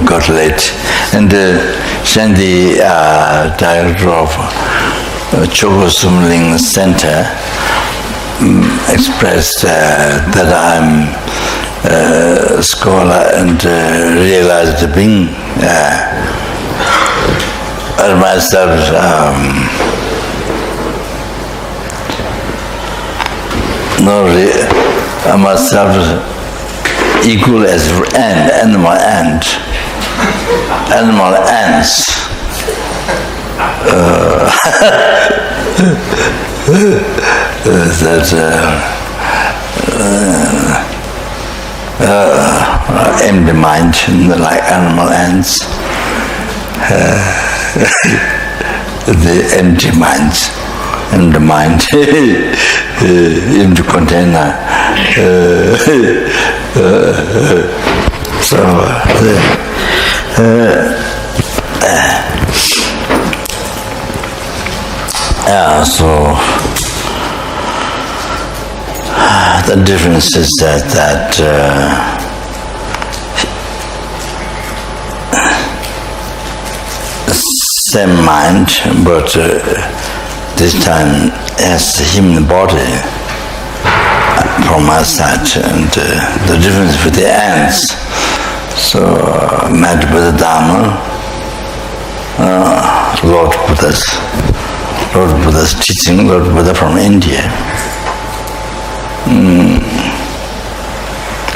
got late. And then the director of Choe Ling Center expressed that I'm a scholar and realized being myself myself equal as animal ants. That empty mind, like animal ants. The empty minds, and the mind, empty container. So the difference is that same mind, but this time has the human body from my side, and the difference with the ants. So met with the Dharma, Lord Buddha's teaching, Lord Buddha from India.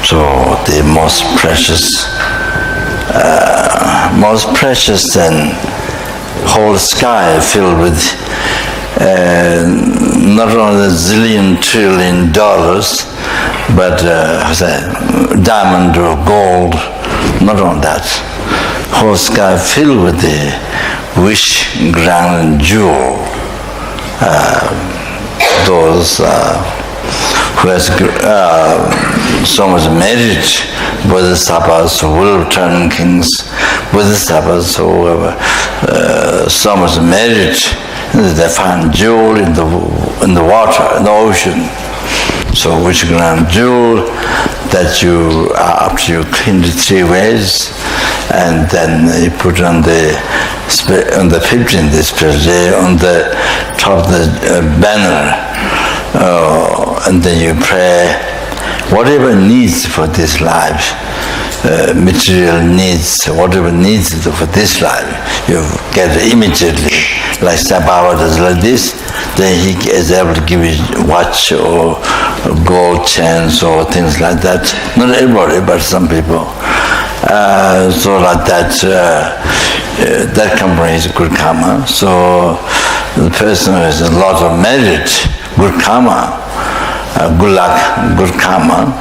So the most precious than whole sky filled with not only $1 trillion, but diamond or gold. Not only that, whole sky filled with the wish, ground, and jewel. Those who has so much merit, bodhisattvas, will-turning kings, bodhisattvas, whoever, so much merit, they find jewel in the water, in the ocean. So which ground jewel that you after you clean the 3 ways, and then you put on the 15th special day on the top of the banner, and then you pray whatever needs for this life, material needs, whatever needs for this life, you get immediately. Like Baba does like this, then he is able to give you watch or gold chains or things like that. Not everybody, but some people. So like that, that company is good karma. So the person has a lot of merit, good karma, good luck, good karma,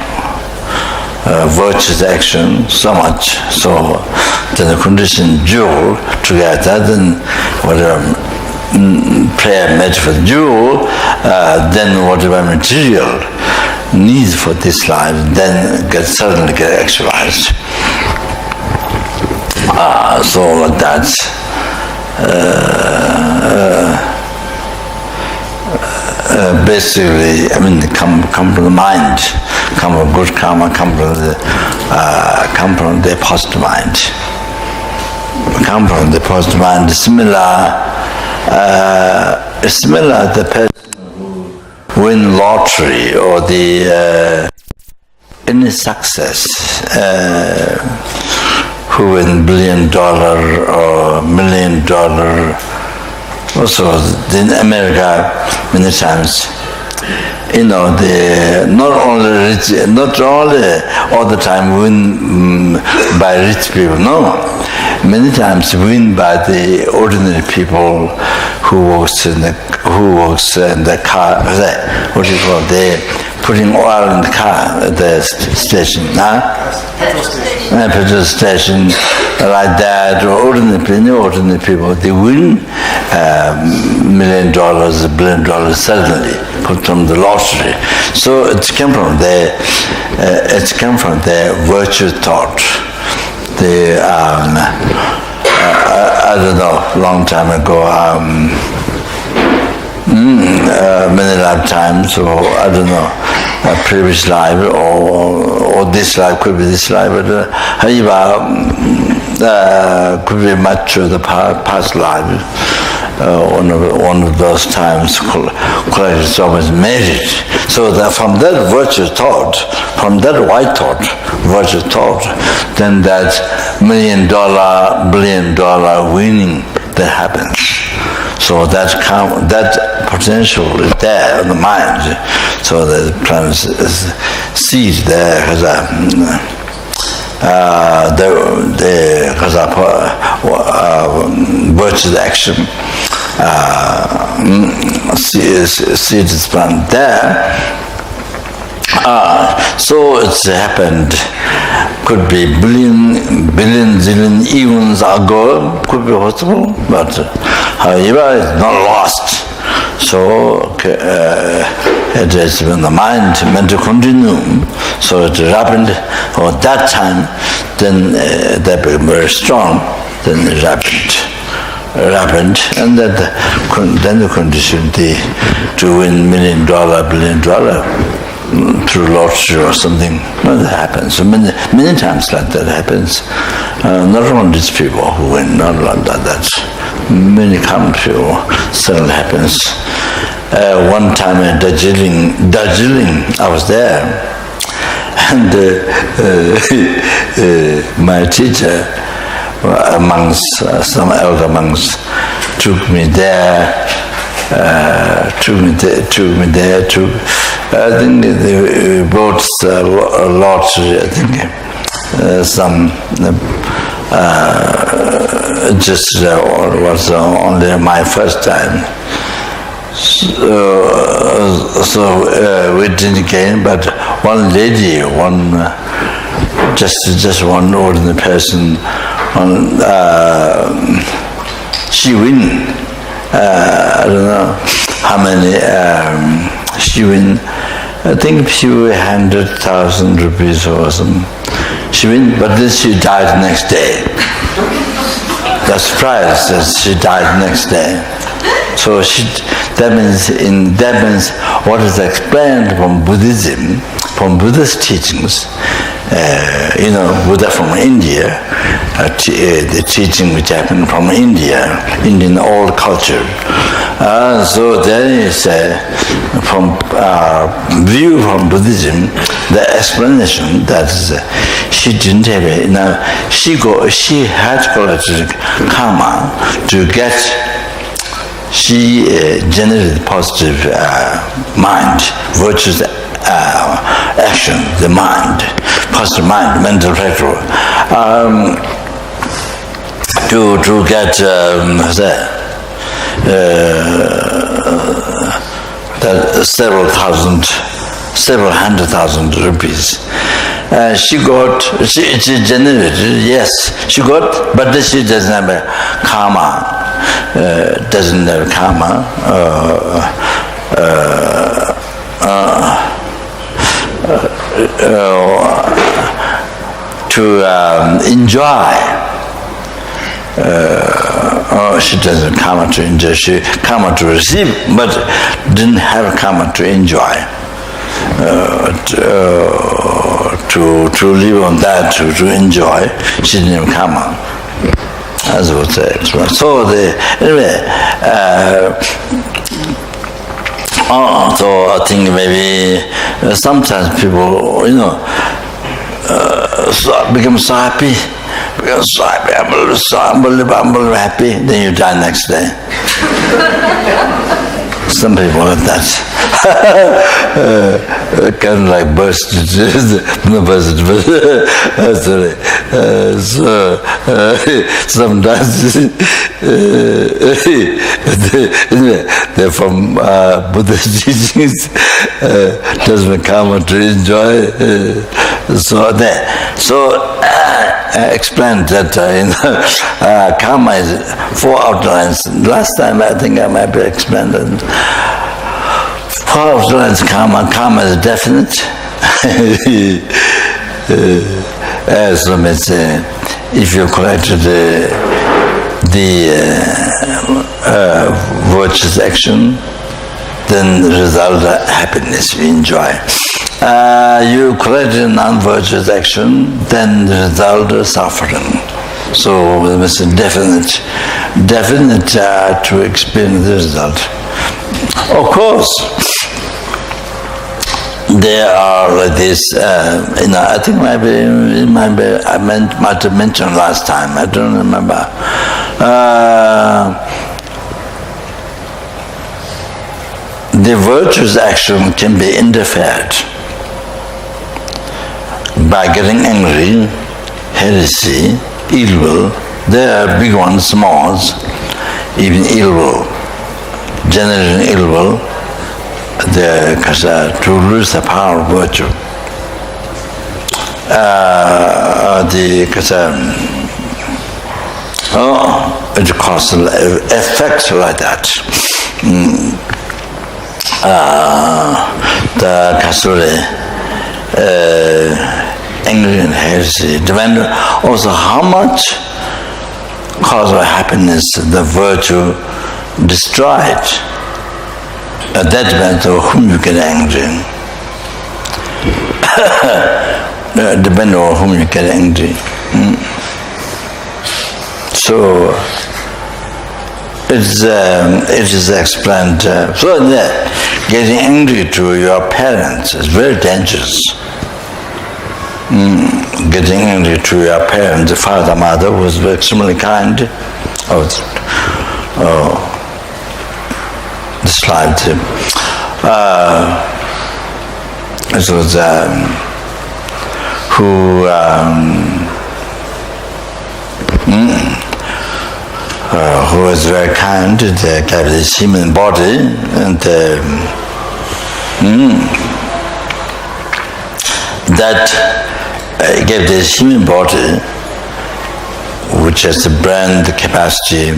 virtuous action, so much. So then the condition jewel together, then whatever prayer met for jewel, then whatever material needs for this life, then certainly get actualized. So like that, basically, I mean, come from the mind, come from good karma, come from the positive mind. Come from the positive mind. Similar the person who win lottery or the any success, who win $1 billion or $1 million. Also in America, many times, they not only rich, not only all the time win by rich people. No, many times win by the ordinary people who works in the car. What do you call it? They putting oil in the car at the station, petrol station, like that. Or ordinary people, they win $1 million, $1 billion suddenly, put from the lottery. So it's come from their virtue thought. The I don't know, long time ago, many lifetimes, or I don't know, a previous life, or this life, could be this life, but could be much of the past life. One of those times collected so much merit. So that from that virtue thought, from that white thought, virtue thought, then that $1 million, $billion winning that happens. So that potential is there in the mind. So the plants seed there has virtuous action. Seed is planted there. So it's happened. Could be billion, zillion eons ago. Could be possible, but however, it's not lost. So it is in the mind, mental continuum. So it happened. Or that time, then that became very strong. Then it happened, and then the condition to win $1 million, $billion through lottery or something. Well, that happens. So many times like that happens. Not only these people who win, not like that. Many common people still happens. One time in Darjeeling, I was there, and my teacher, amongst some elder monks, took me there. I think they bought a lottery. I think some just was only my first time. So we didn't gain, but one lady, just one ordinary person, she win. I don't know how many she win. I think she won 100,000 rupees or something. She win, but then she died next day. The surprise that she died next day. So that means what is explained from Buddhism, from Buddhist teachings. Buddha from India, the teaching which happened from India, Indian old culture. So there is from view from Buddhism, the explanation that she didn't have it. Now she had collected karma to get. She generated positive mind, virtuous action, the mind, positive mind, mental factor, to get that several hundred thousand rupees. She generated, yes, she got, but she doesn't have a karma. Doesn't have karma. To enjoy. She doesn't karma to enjoy. She karma to receive, but didn't have karma to enjoy. To live on that, to enjoy, she didn't have karma. As I would say. So anyway. So I think maybe sometimes people, become so happy, unbelievable happy, then you die next day. Some people like that. Kind of like burst, not burst, but sorry. So sometimes they're from Buddhist teachings, doesn't come to enjoy. So explained that karma is 4 outlines. Last time I think I might be explained that 4 outlines karma is definite. As if you collected the virtuous action, then the result happiness you enjoy. you collect a non-virtuous action, then the result is suffering. So it's definite to experience the result. Of course, there are this, I think maybe I might have mentioned last time, I don't remember. The virtuous action can be interfered by getting angry, heresy, ill will. There are big ones, small ones, even ill will, generating ill will, to lose the power of virtue. It causes effects like that. The Kasuri, angry and heresy, depend also how much cause of happiness the virtue destroyed. That depends on whom you get angry. Depends on whom you get angry. So it is explained. So that getting angry to your parents is very dangerous. Getting angry to your parents, the father, mother was extremely kind. Described him. It was who was very kind. They gave this human body, and that gave this human body, which has the brain, the capacity,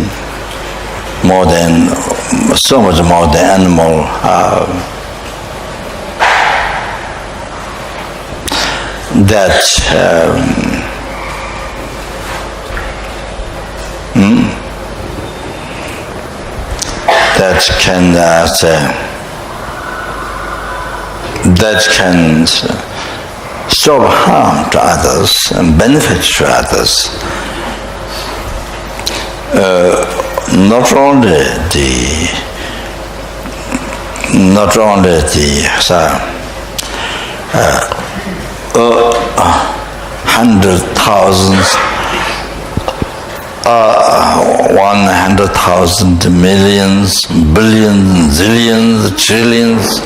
so much more than animal. That can stop harm to others and benefit to others. Not only the 100,000 millions, billions, zillions, trillions,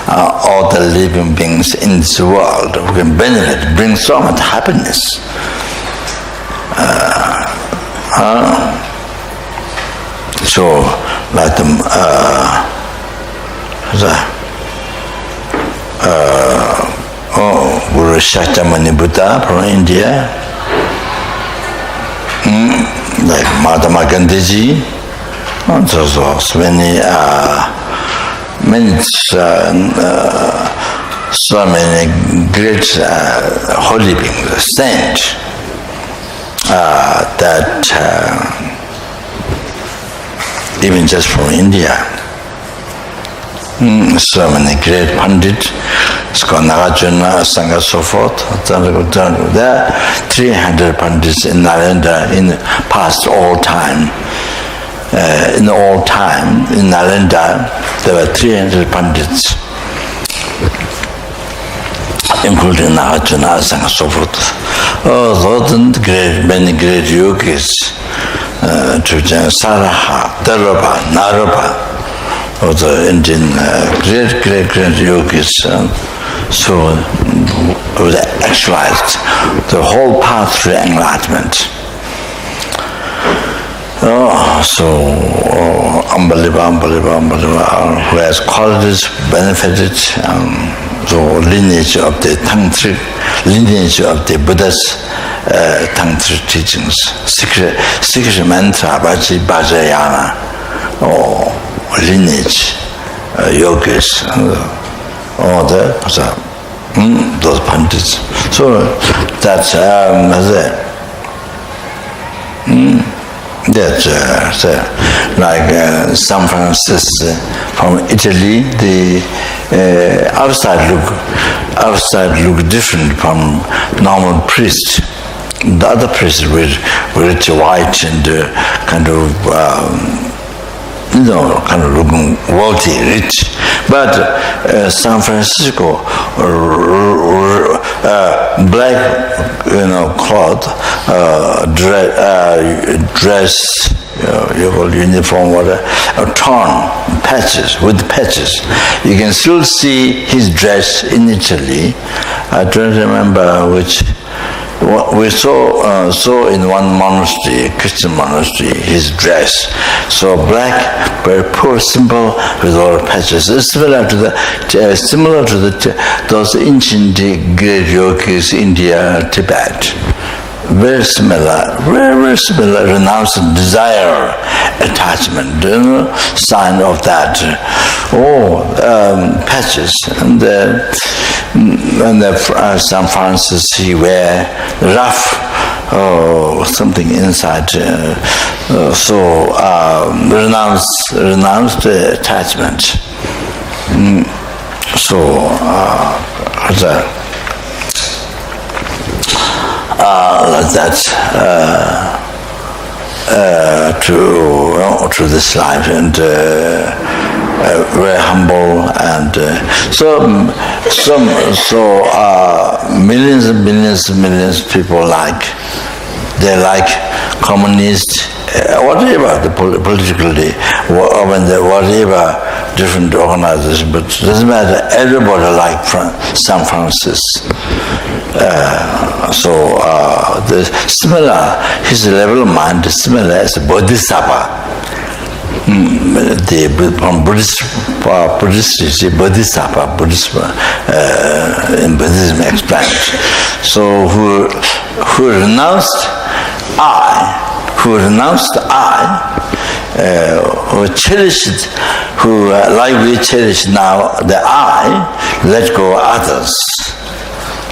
all the living beings in this world who can benefit, bring so much happiness. So, like the Guru Shakyamuni Buddha from India, like Mahatma Gandhi, and so many great holy beings, saints, that even just from India, so many great Pandit, Nagarjuna, Sangha, so forth. There are 300 Pandits in Nalanda in past all time. In all time, in Nalanda, there were 300 Pandits, including Nagarjuna, Sangha, so forth. Many great yogis, Saraha, Darabha, Narabha, of the Indian great yogis. So it was actualized the whole path to enlightenment. Unbelievable, who has qualities benefited the lineage of the tantric, lineage of the Buddha's tantric teachings, secret mantra, Vajrayana, lineage, yogis, all those Pandits. So that's like San Francisco from Italy, the outside look different from normal priest. The other priests were rich white and kind of looking wealthy, rich. But San Francisco, black, cloth, dress, uniform, torn patches with patches. You can still see his dress in Italy. I don't remember which. We saw in one monastery, Christian monastery, his dress. So black, very poor, simple, with all patches. It's similar to those ancient great yogis, India, Tibet. Very similar, very similar. Renounce desire, attachment, sign of that. Patches. And San Francis, he wear rough something inside. Renounced attachment. Like that to this life, and very humble, and millions and millions of people they like communist, whatever the politically, whatever different organization, but it doesn't matter. Everybody like San Francisco. The similar, his level of mind is similar as a bodhisattva. From Buddhist bodhisattva, in Buddhism explained. So who renounced who cherished, like we cherish now the I, let go others.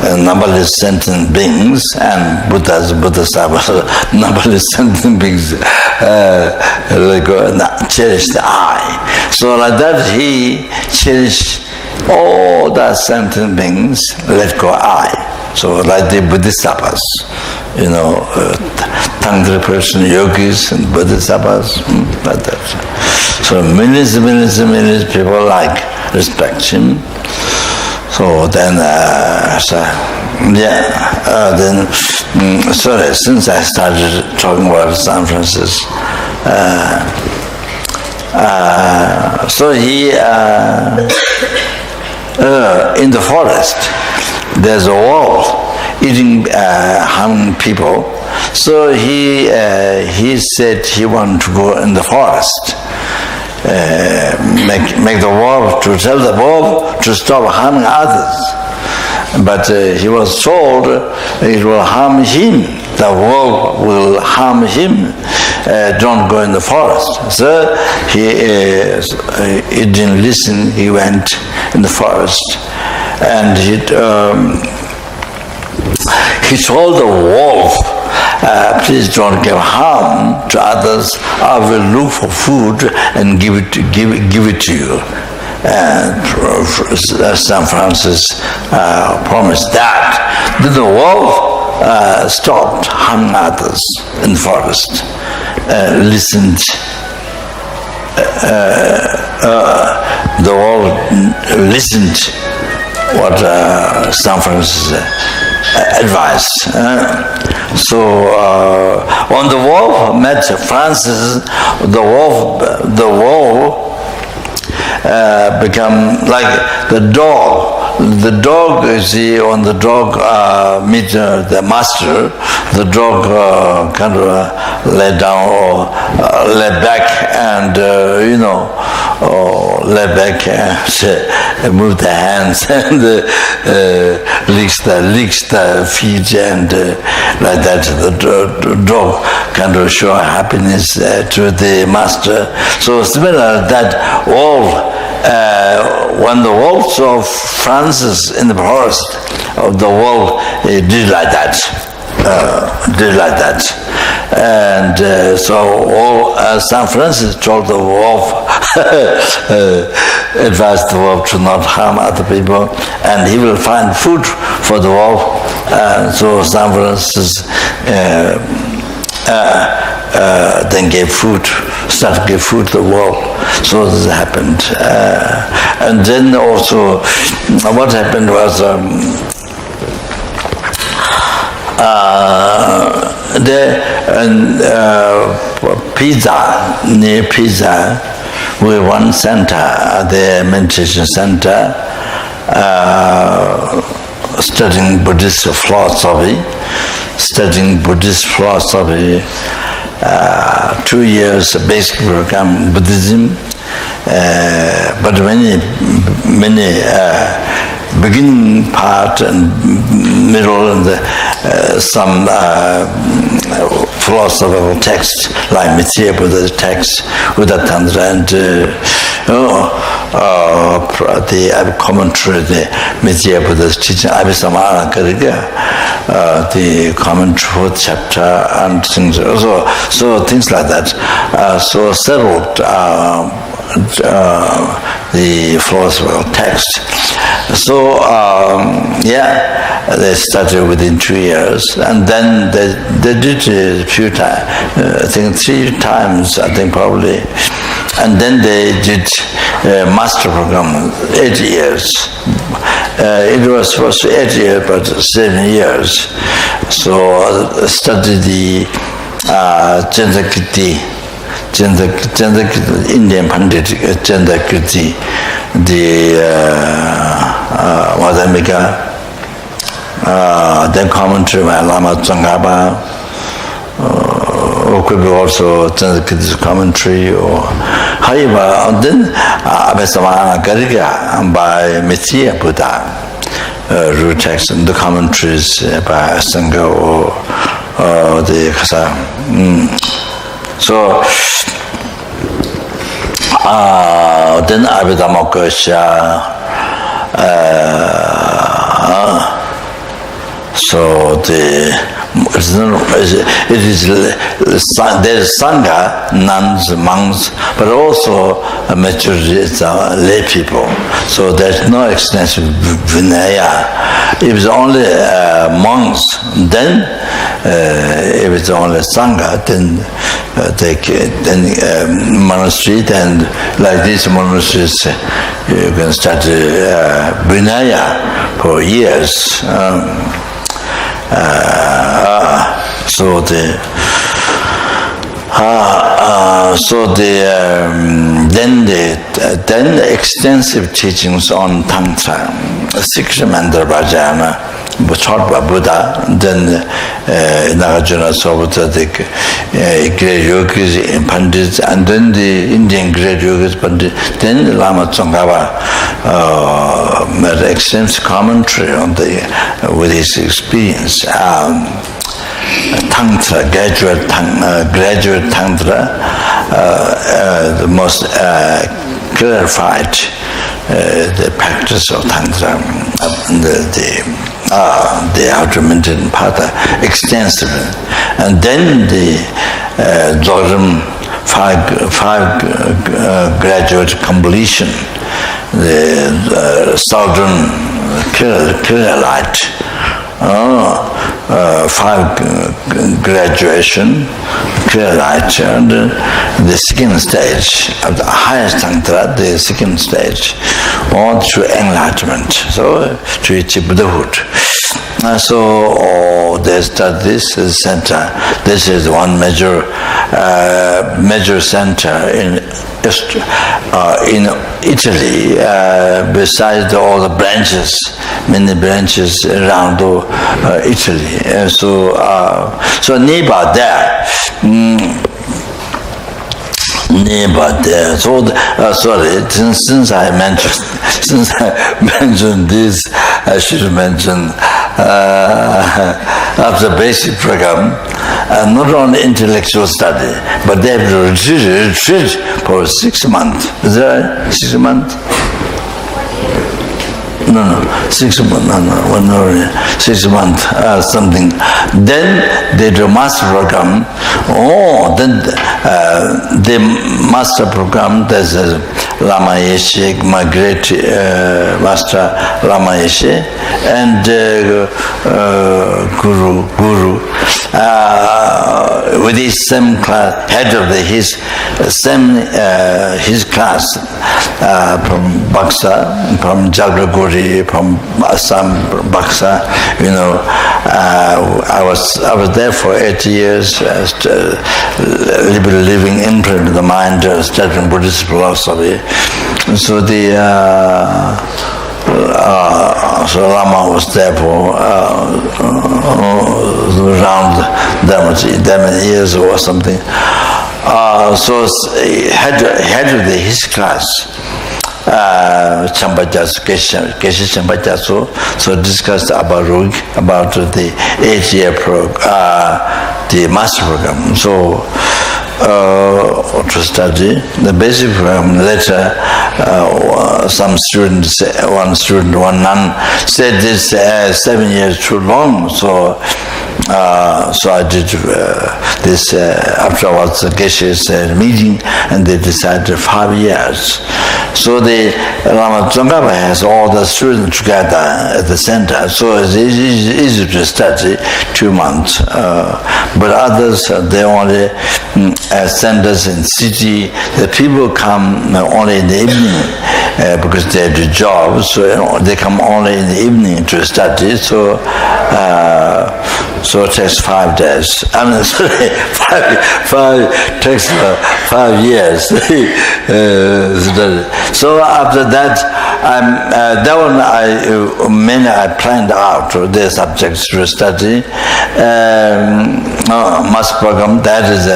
Numberless sentient beings, and Bodhisattvas, numberless sentient beings cherish the I. So like that he cherished all the sentient beings, let go I. So like the Bodhisattvas, Tantra person, yogis and Bodhisattvas, like that. So millions and millions and millions of people respect him. So then, since I started talking about San Francisco, so he, in the forest, there's a wolf eating, harming people. So he said he wanted to go in the forest. Make the wolf, to tell the wolf to stop harming others. But he was told it will harm him. The wolf will harm him. Don't go in the forest. So he didn't listen. He went in the forest, and he told the wolf, please don't give harm to others. I will look for food and give it to you. And San Francis promised that. Then the wolf stopped harming others in the forest. Listened. The wolf listened what San Francis advised. So when the wolf met Francis, the wolf become like the dog. The dog, you see, when the dog meet the master, the dog kind of lay down or lay back and lay back and move the hands and licks the feet and like that. The dog kind of show happiness to the master. So similar that wolf. When the wolf saw Francis in the forest, the wolf did like that. did like that. And so all San Francisco told the wolf, advised the wolf to not harm other people, and he will find food for the wolf. So San Francisco then started to give food to the wolf. So this happened. And then also, what happened was near Pisa, we one center, the meditation center, studying Buddhist philosophy. 2 years basic program Buddhism, but many beginning part and middle and some philosophical text like Mithya Buddha's text, Buddha Tantra, and the commentary, the Mithya Buddha's teaching, Abhisamana Kariga, the commentary for chapter and things. So things like that. So settled the philosophical text. So they started within 2 years, and then they did a few times, I think 3 times, I think probably, and then they did a master program, 8 years. It was supposed to be 8 years, but 7 years. So I studied the Chandrakirti, Indian Pandit Chandrakirti, the Madhamika, then commentary by Lama Tsongkhapa, or could be also Chandrakirti's commentary, or however, and then Abhisamana Kariga by Mithya Buddha, root text, and the commentaries by Sangha or the Khasa. So then Abhidhammakosha, so there is Sangha, nuns, monks, but also a majority is lay people. So there's no extensive Vinaya. If it's only monks, then if it's only Sangha, then monastery, then like these monasteries, you can start Vinaya for years. Then the extensive teachings on Tantra, Sikshamandra Bhajana, taught by Buddha, then Nagarjuna Sobhata, the great yogis and Pandits, and then the Indian great yogis, Pandits, then Lama Tsongkhapa made extensive commentary on with his experience. Tantra, graduate Tantra, the most clarified the practice of Tantra, the argumentative part extensively, and then the Dzogchen five graduate completion, the Southern clear light. 5 graduation, clear light, and the second stage of the highest Tantra, the second stage, on to enlightenment, so to achieve Buddhahood. So they start this center. This is one major center in Italy, besides all the branches, many branches around Italy. So nearby there. So sorry, since I mentioned this, I should mention after basic program, not only intellectual study, but they have to retreat for 6 months. Is that right? 6 months? 6 months, 6 months, something. Then they do master program. Then the master program, there's a Lama Yeshe, my great master Lama Yeshe, and Guru, with his same class, head of his class, from Baksa, from Jalpaiguri, from Assam, Baksa, I was there for 8 years, living imprint of the mind, studying Buddhist philosophy. So so Lama was there for around that many years or something. So head of his class, Keshe Champachasu, so discussed about the 8-year the master program. So to study the basic program. Later, some students, one nun, said this 7 years too long. So I did this afterwards. The Geshe's meeting, and they decided 5 years. So the Lama Tsongkhapa has all the students together at the center, so it's easy to study 2 months. But others, they only send us in city. The people come only in the evening because they have the job, so they come only in the evening to study. So it takes 5 days. I mean, sorry, takes 5 years. So after that, I planned out the subjects to study. Master program, that is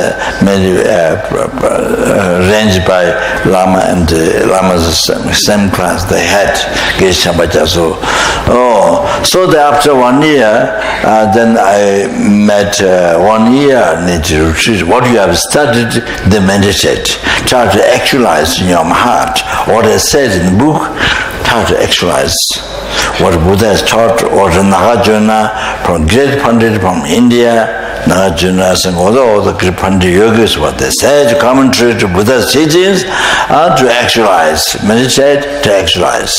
arranged by Lama and Lama's same class. They had Geshe Champachasu. So after 1 year, then I met 1 year nature retreat. What you have studied, then meditate. Try to actualize in your heart what I said in the book. Try to actualize what Buddha has taught, or Nagarjuna from great Pandit from India. Nagarjuna and all the great Pandit yogis, what they said, commentary to Buddha's teachings, to actualize, meditate to actualize.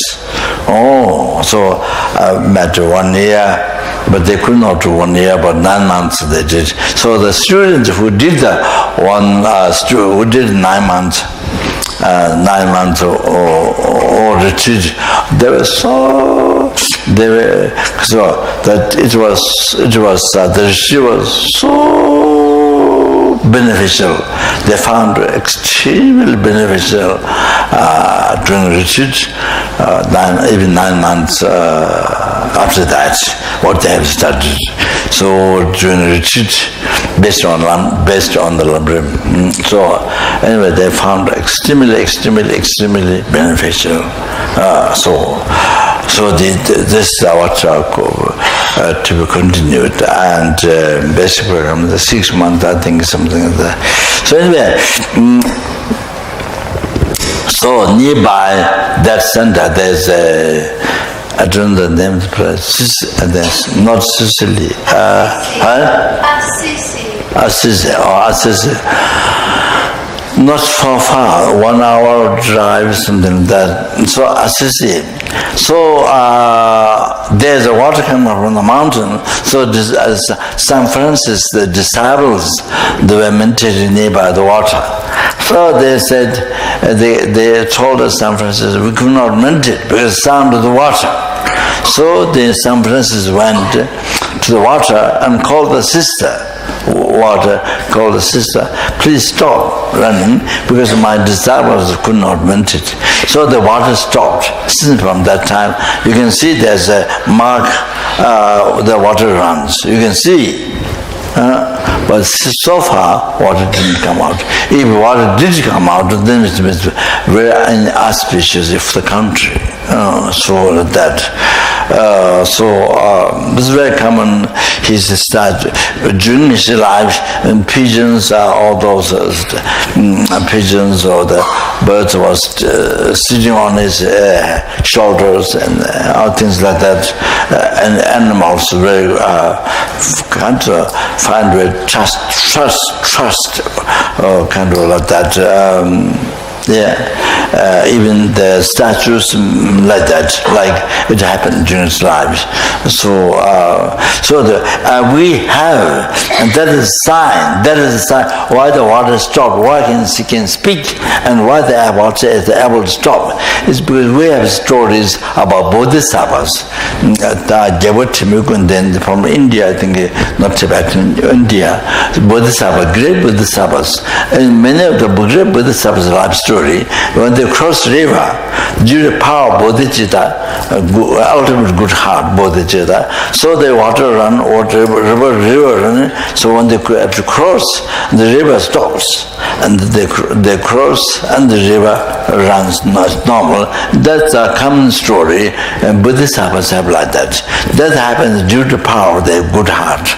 So I met 1 year, but they could not do 1 year, but 9 months they did. So the students who did who did 9 months, 9 months or retreat, they were so that it was the retreat was so beneficial. They found extremely beneficial during retreat, even 9 months after that, what they have studied. So during retreat, based on the Lamrim. So anyway, they found extremely beneficial. So this is our talk to be continued, and basic program, the 6 months, I think, something like that. So anyway, so nearby that center, there's I don't know the name of the place. There's not Sicily. Assisi. Not far, 1 hour drive, something like that. So Assisi. So there's a water coming from the mountain. So this, San Francis, the disciples, they were meditating nearby the water. So they said, they told us, San Francisco, we could not meditate because of the sound of the water. So the San Francisco went to the water and called the sister. Please stop running because my disciples could not meditate. So the water stopped. Since from that time, you can see there's a mark, the water runs. You can see. But so far, water didn't come out. If water did come out, then it was very inauspicious of the country. So that. This is very common. He started during his life, and pigeons are all those pigeons or the birds was sitting on his shoulders and all things like that, and animals very kind of find very trust, kind of like that. Even the statues like that, like it happened during his life. So, we have, and that is a sign. That is a sign why the water stopped, why he can speak, and why the apple is able to stop. It's because we have stories about bodhisattvas. Then from India, I think, not Tibetan, India, bodhisattva, great bodhisattvas, and many of the great bodhisattvas' life story. When they cross river, due to the power of bodhicitta, ultimate good heart, bodhicitta, so the water run, river run. So when they have to cross, the river stops, and they cross, and the river runs normal. That's a common story, and bodhisattvas have like that. That happens due to the power of their good heart.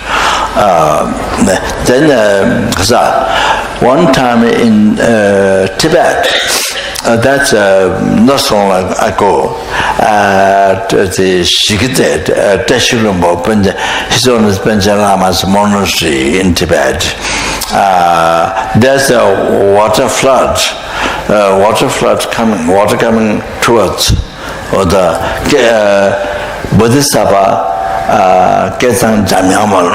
One time in Tibet, that's not so long ago, at the Shikite, Teshulumbo, His Holiness Panchen Lama's monastery in Tibet. There's a water flood coming towards, or the Bodhisattva Kesang Jamyamal,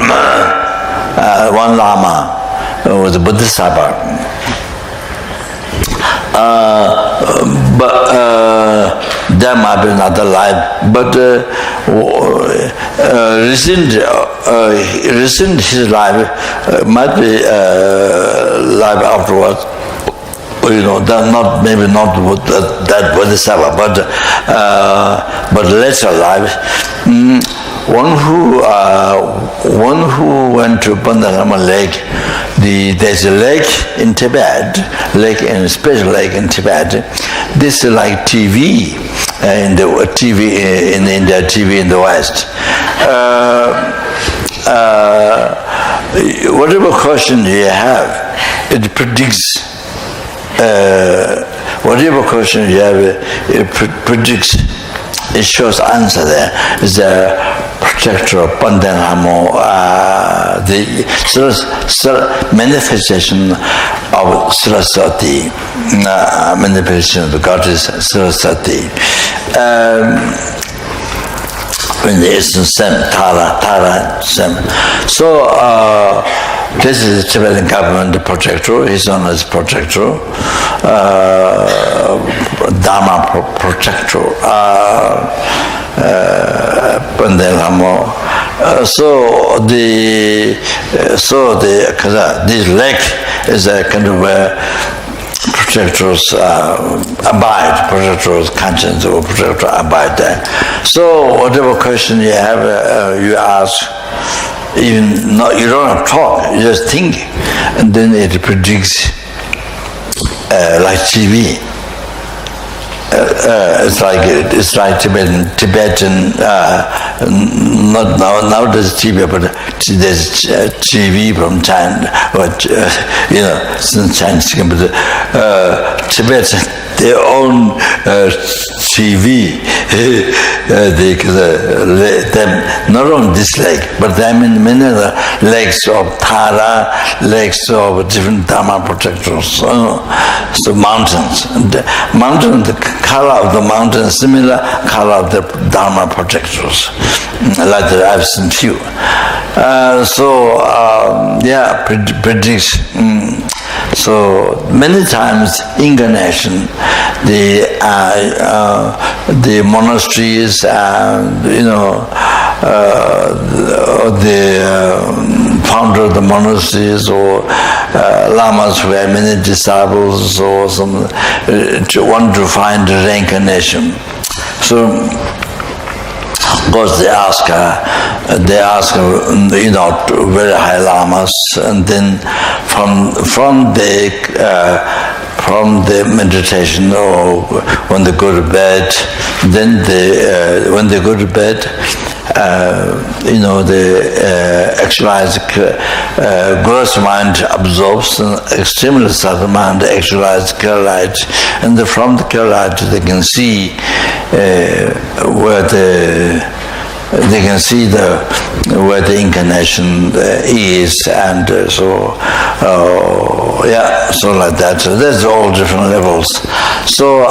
one Lama was a Bodhisattva. But there might be another life. But recent his life might be life afterwards. Not maybe not that bodhisattva, but later life. One who went to Bangalore Lake. There's a lake in Tibet, a special lake in Tibet. This is like TV in the TV in India, TV in the West. Whatever question you have, it predicts. Whatever question you have, it predicts. It shows answer there. It's a protector of Pandanhamo, the manifestation of Saraswati, manifestation of the goddess Saraswati. In the Eastern Sem, Tara Sem. So this is the Tibetan government, the protector, his honor is protector, Dharma protector, Pandelhamo. So this lake is a kind of protectors abide, protectors conscience or protector abide there. So whatever question you have, you ask, even not, you don't have to talk, you just think, and then it predicts like TV. It's like Tibetan. Not now there's TV, but there's TV from China, but since Chinese, but Tibetan their own TV. Them not on this lake, but there are many other lakes of Tara, lakes of different Dharma protectors. So mountains, the color of the mountain, similar color of the Dharma protectors, like that I've seen few. Predicts. So many times incarnation, the monasteries, the founder of the monasteries or lamas who have many disciples or some want to find reincarnation. So of course they ask very high lamas, and then from the meditation or when they go to bed, then when they go to bed, the actualized gross mind absorbs extremely subtle mind, actualized clear light, and from the clear light they can see where the incarnation is, and so like that. So there's all different levels. So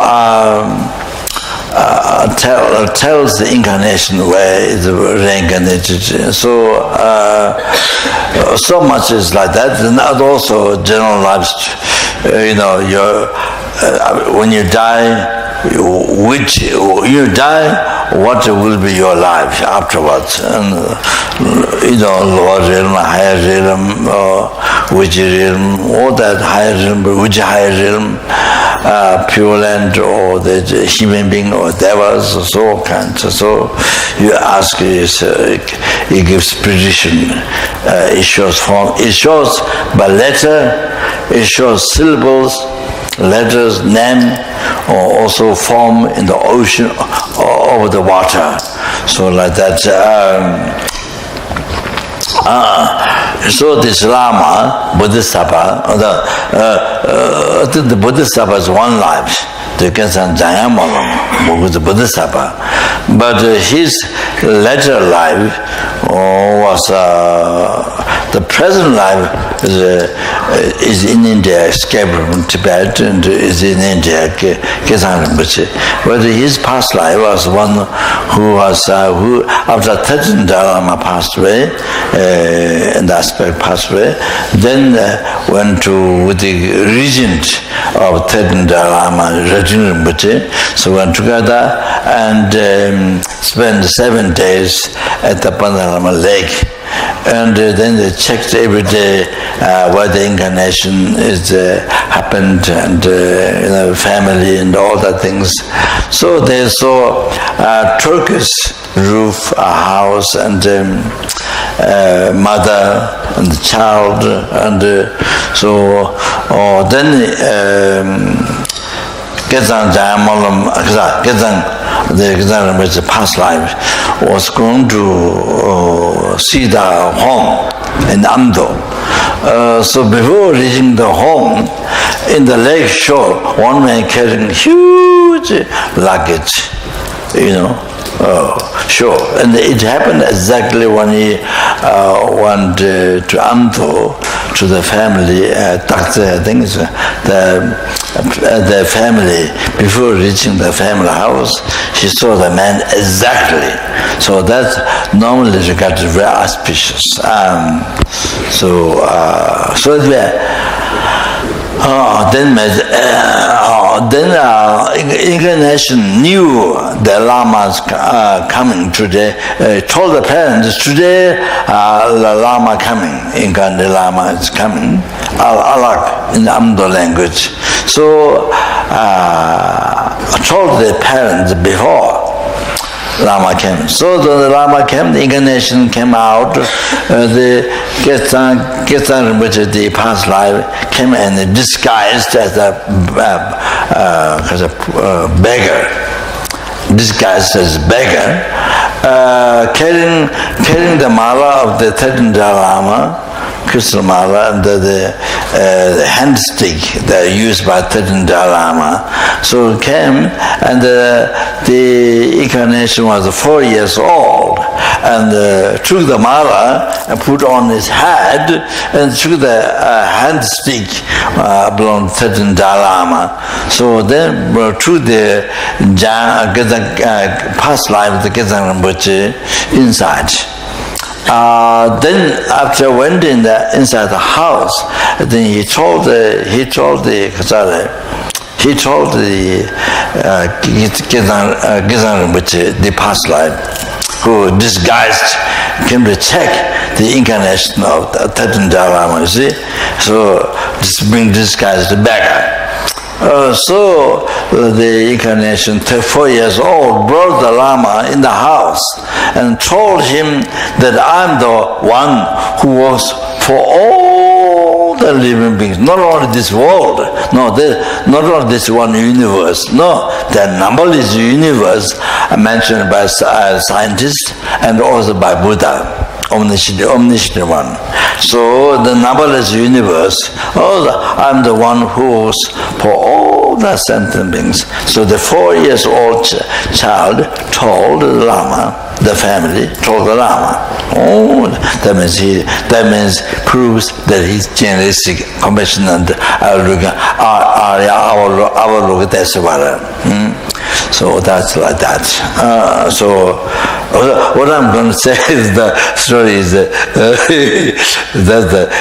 tells the incarnation where is reincarnated. So much is like that, and also general life. When you die, what will be your life afterwards? And lower realm, higher realm, which realm, all that higher realm, which higher realm, pure land, or the human being, or devils, or so kinds. So you ask, it gives precision. It shows form. It shows by letter. It shows syllables, letters, name, or also form in the ocean or over the water. So like that. So this Lama, Bodhisattva, the Bodhisattva is one life. The the Bodhisattva, but his later life was the present life is in India, escaped from Tibet, and is in India, Rinpoche. But his past life was one who after 13 Dalai Lama passed away, and the aspect passed away, then went to the regent of 13 Dalai Lama, Rinpoche. So went together and spent 7 days at the Panorama Lake. And then they checked every day where the incarnation is happened, and family and all that things. So they saw a Turkish roof, a house, and mother and the child, and then Gezang Jayamalam, the past life, was going to see the home in Amdo. So before reaching the home, in the lake shore, one man carrying huge luggage, sure. And it happened exactly when he went to Amdo, to the family, Dr. I think it's the family. Before reaching the family house, he saw the man exactly. So that's normally regarded very auspicious. Then incarnation knew the Lama's coming today. Told the parents, today the Lama coming, incarnate Lama is coming. Alak in Amdo language. So told the parents before Lama came. So the Lama came, the incarnation came out, the Gezang Rinpoche, the past life, came and disguised as a beggar. Disguised as beggar, carrying the mala of the 13th Dalai Lama, crystal mala, and the hand stick that are used by 13th Dalai Lama. So it came, and the incarnation was 4 years old, and took the mala and put on his head, and took the hand stick belonging to 13th Dalai Lama. So then through the past life, the Gezang Rinpoche inside. Then after went inside the house, then he told the Gezang Rinpoche, the past life, who disguised, came to check the incarnation of the 13th Dalai Lama, you see. So just being disguised beggar. So the incarnation, 4 years old, brought the Lama in the house and told him that I'm the one who works for all the living beings, not only this world, not only this one universe, no, there are numberless universe mentioned by scientists and also by Buddha. Omniscient one. So the numberless universe, I'm the one who was for all the sentient beings. So the 4 years old child told the Lama, the family told the Lama. That means proves that he's generous, compassionate, So that's like that. So what I'm going to say is the story is that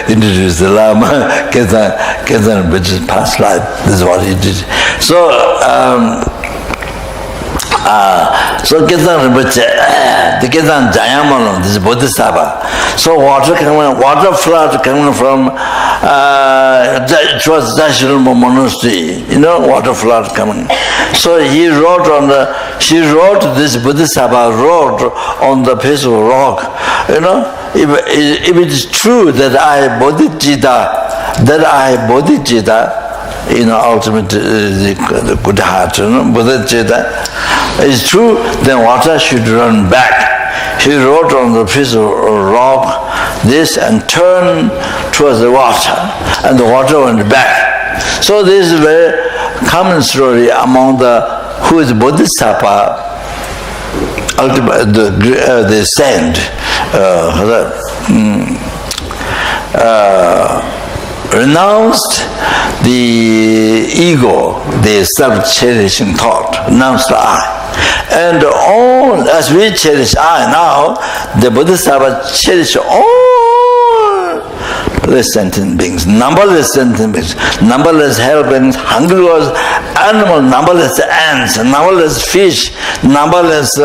introduced the Lama, Ketan Buddha's past life. This is what he did. So Ketan Rinpoche, the Ketan Jayamanam, this is Bodhisattva. So water flood coming from it was Dashirama monastery, water flood coming. So she wrote this Bodhisattva wrote on the piece of rock, if it is true that I bodhicitta, ultimate the good heart, bodhicitta is true, then water should run back. He wrote on the piece of rock this and turned towards the water, and the water went back. So this is a very common story among who is Bodhisattva, ultimate the saint, renounced the ego, the self-cherishing thought, renounced the I. And all, as we cherish I now, the Bodhisattva cherish all the sentient beings, numberless sentient beings, numberless hell beings, hungry animals, numberless ants, numberless fish, numberless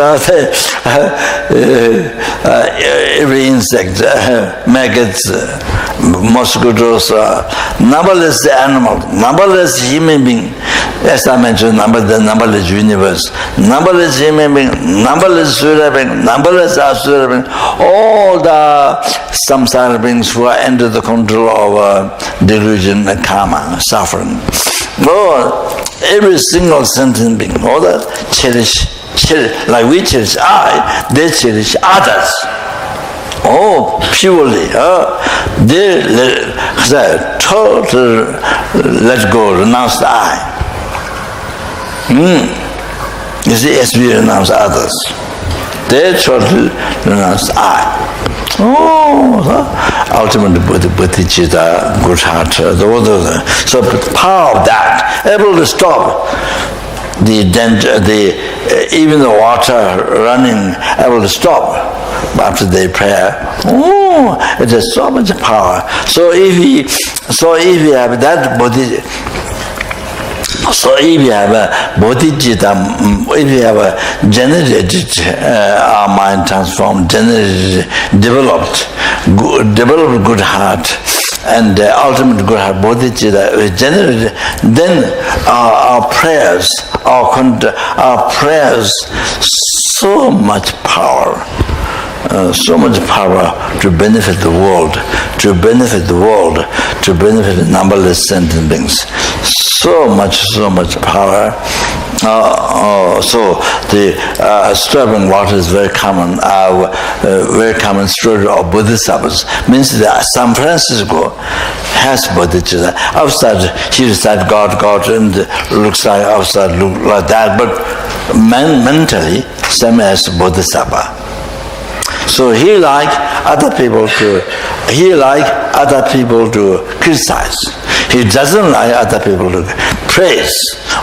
every insect, maggots, mosquitoes, numberless animals, numberless human beings. As I mentioned, the numberless universe, numberless human beings, numberless Surya beings, numberless Asura beings, all the samsara beings who are under the control of delusion and karma, suffering. Every single sentient being, all that cherish, like we cherish I, they cherish others. Purely, they totally let go, renounce the I. You see, as we renounce others, they totally renounce I. Ultimate bodhicitta, good heart. So the power of that, able to stop the danger, even the water running, able to stop after their prayer. It has so much power. So if we have that so if you have a bodhicitta, if you have a generated, our mind transformed, generated, developed good heart, and ultimate good heart, bodhicitta is generated, then our prayers, so much power. So much power to benefit the world, to benefit the numberless sentient beings. So much power. So the stripping water is very common story of Bodhisattvas. Means that San Francisco has bodhicitta. Outside he recites God, and looks like outside look like that, but mentally same as Bodhisattva. So he like other people to criticize. He doesn't like other people to praise.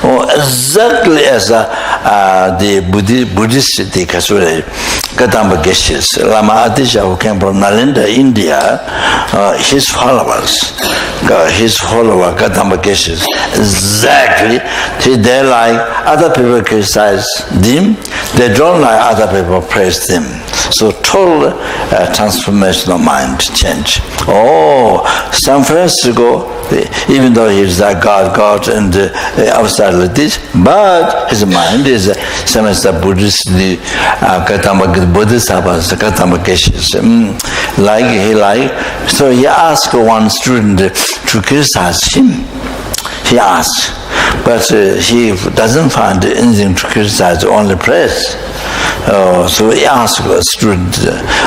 Exactly as the Buddhist Kasure Kadamba Geshes, Lama Adisha, who came from Nalanda, India, his followers Kadamba Geshes, exactly they like other people criticize them, they don't like other people praise them. So total transformation of mind change. San Francisco, even though he is that God and outside like this, but his mind is same as the Buddhist, Bodhisattvas, So he asked one student to criticize him. He asked, but he doesn't find anything to criticize, only praise. So he asked a student,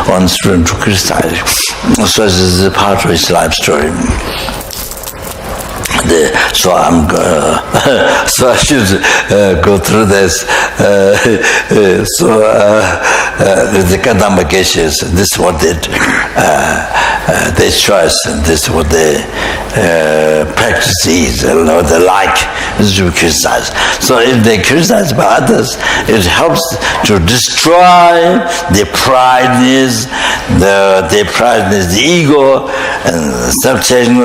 one student to criticize. So this is part of his life story. So I should go through this. The Kadamba Geshes, this is what their choice, and this is what their practice is, what they like, is to criticize. So if they criticize by others, it helps to destroy their prideness, the ego, and self-chasing.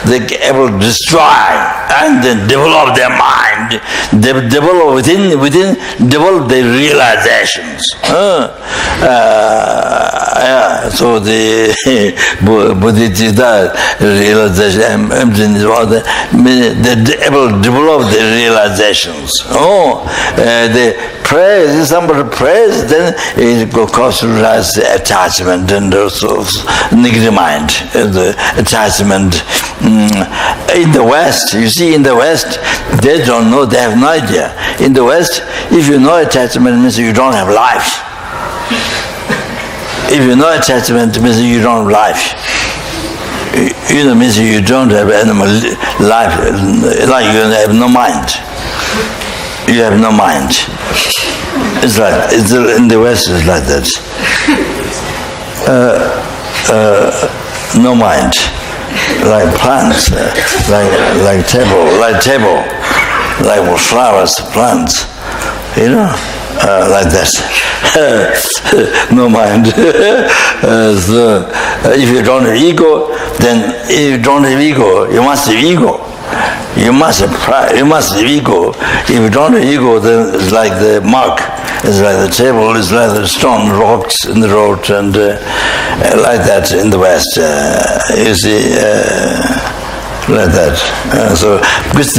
They're able to destroy and then develop their mind, develop develop their realizations. So the Buddhista realization, they're able to develop their realizations. They praise, somebody praise, then it causes attachment and also negative mind, the attachment. In the West, you see, in the West, they don't know, they have no idea. In the West, if you know attachment, means you don't have life. If you know attachment, means you don't have life. You know, means you don't have animal life, like you have no mind. You have no mind. It's like, in the West, it's like that. No mind. Like plants, like table, like flowers, plants, like that. No mind. So, if you don't have ego, then if you don't have ego, you must have ego. You must have pride. You must have ego. If you don't have ego, then it's like the mark. It's like the table. It's like the stone rocks in the road, and like that in the West. You see, like that. So because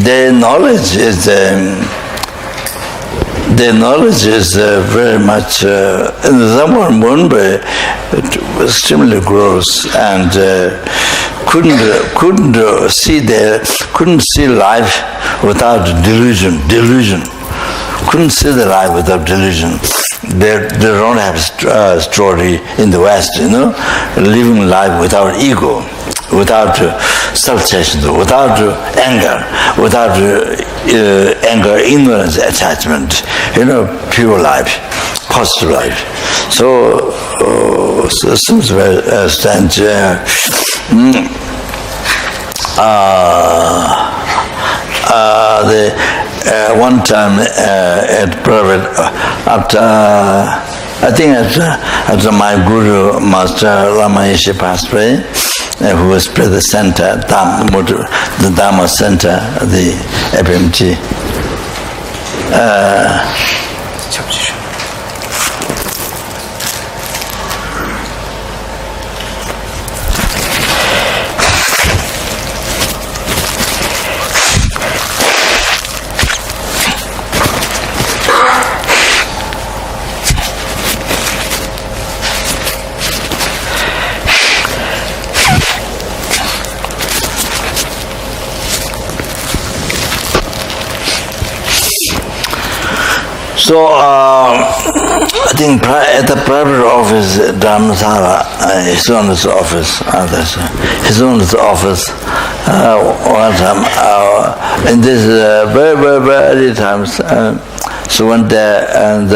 their knowledge is. Their knowledge is very much in the Zaman Munbe, extremely gross, and couldn't see life without delusion. Couldn't see the life without delusion. They don't have a story in the West, living life without ego, without self-chastity, without anger, ignorance, attachment, pure life, positive life. So since we stand one time at private, after my Guru Master Lama passed away, who was the center, the Dharma center, the FPMT. So I think at the private office, Dharmasala, his owner's office, one time, in this very, very, very early times, so went there, and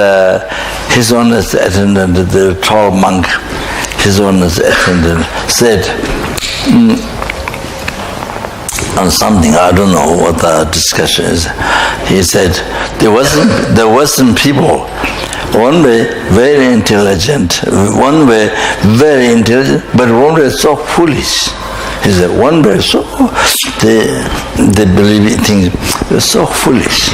his owner's attendant, the tall monk, his owner's attendant, said, on something, I don't know what the discussion is. He said, there wasn't people, one way very intelligent, one way very intelligent, but one way so foolish. He said, one way so, they believe in things, they're so foolish.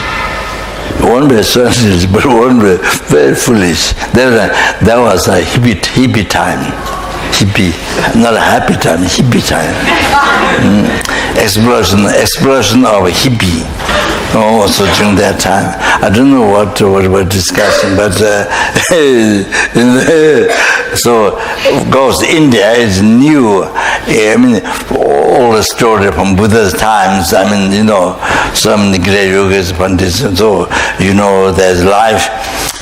One way so intelligent, but one way very foolish. That was a hippie time. Hippie, not a happy time, hippie time. Explosion of hippie. Oh, so during that time, I don't know what we're discussing, but so of course India is new. I mean, all the story from Buddha's times. I mean, so many great yogas, pandits, and so there's life.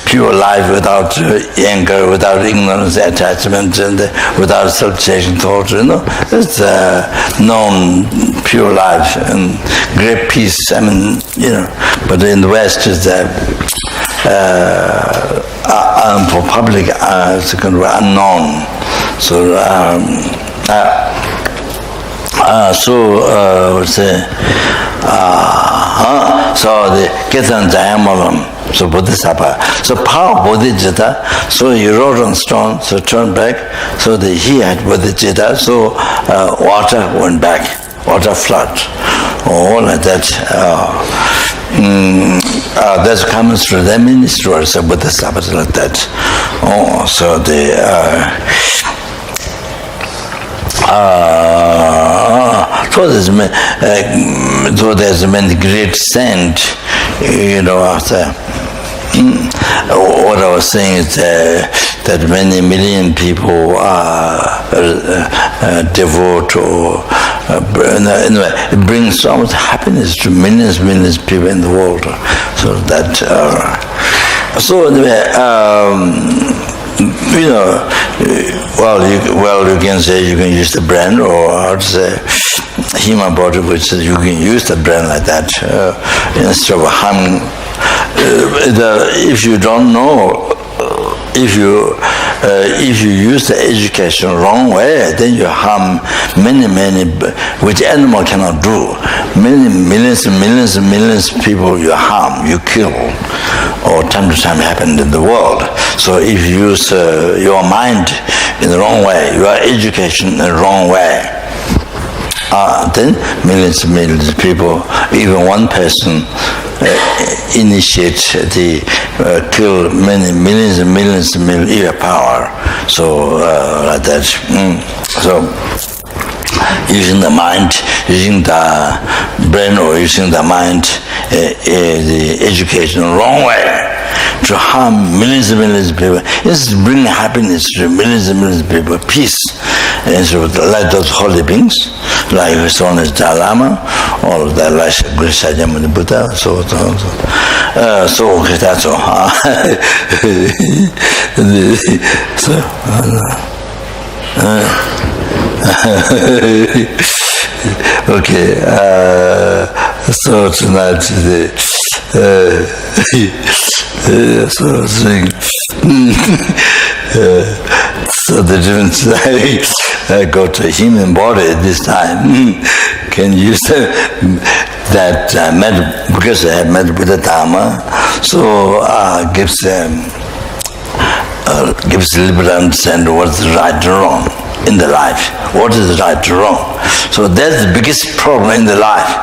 Pure life without anger, without ignorance, attachment, and without self-chasing thought. It's known pure life and great peace. I mean, but in the West, it's for public, it's kind of unknown. So, so the Ketan Jayamalam. So Bodhisattva. So power Bodhicitta. So he wrote on stone. So turned back. So he had Bodhicitta. So water went back. Water flood. All like that. That's common through the ministry. So Bodhisattva like that. So so there's many great saints, after. What I was saying is that many million people devote or it brings so much happiness to millions of people in the world. So that you can say you can use the brand, or how to say Hima body, which says you can use the brand like that instead of harming. If you don't know, if you use the education wrong way, then you harm many, which animal cannot do. Millions of people you harm, you kill, or time to time happened in the world. So if you use your mind in the wrong way, your education in the wrong way, then millions of people, even one person, initiate kill many millions of power. So like that. So using the mind, using the brain, or using the mind, the education wrong way, to harm millions of people. It's bringing happiness to millions of people, peace. And so like those holy beings, like his own is Lama, all of that, like Sajamuni Buddha, so okay, that's all. Okay, so tonight so the difference I got a human body this time can use that because I have met with the Dharma, so gives a little bit of understanding what's right and wrong in the life. What is right and wrong? So that's the biggest problem in the life.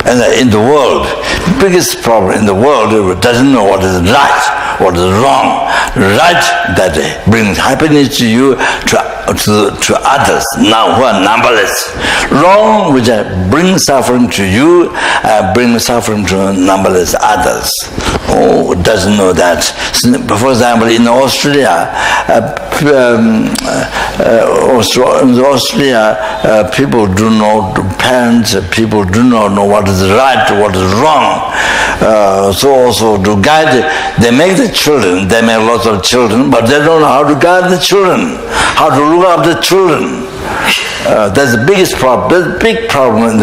And in the world, the biggest problem in the world doesn't know what is right, what is wrong. Right that brings happiness to you, to others, now who are numberless. Wrong which brings suffering to you, brings suffering to numberless others. Oh, doesn't know that. For example, in Australia, people do not, parents, people do not know what is right, what is wrong. So also to guide, they make the children, they make lots of children, but they don't know how to guide the children, how to look after the children. That's the biggest problem. That's a big problem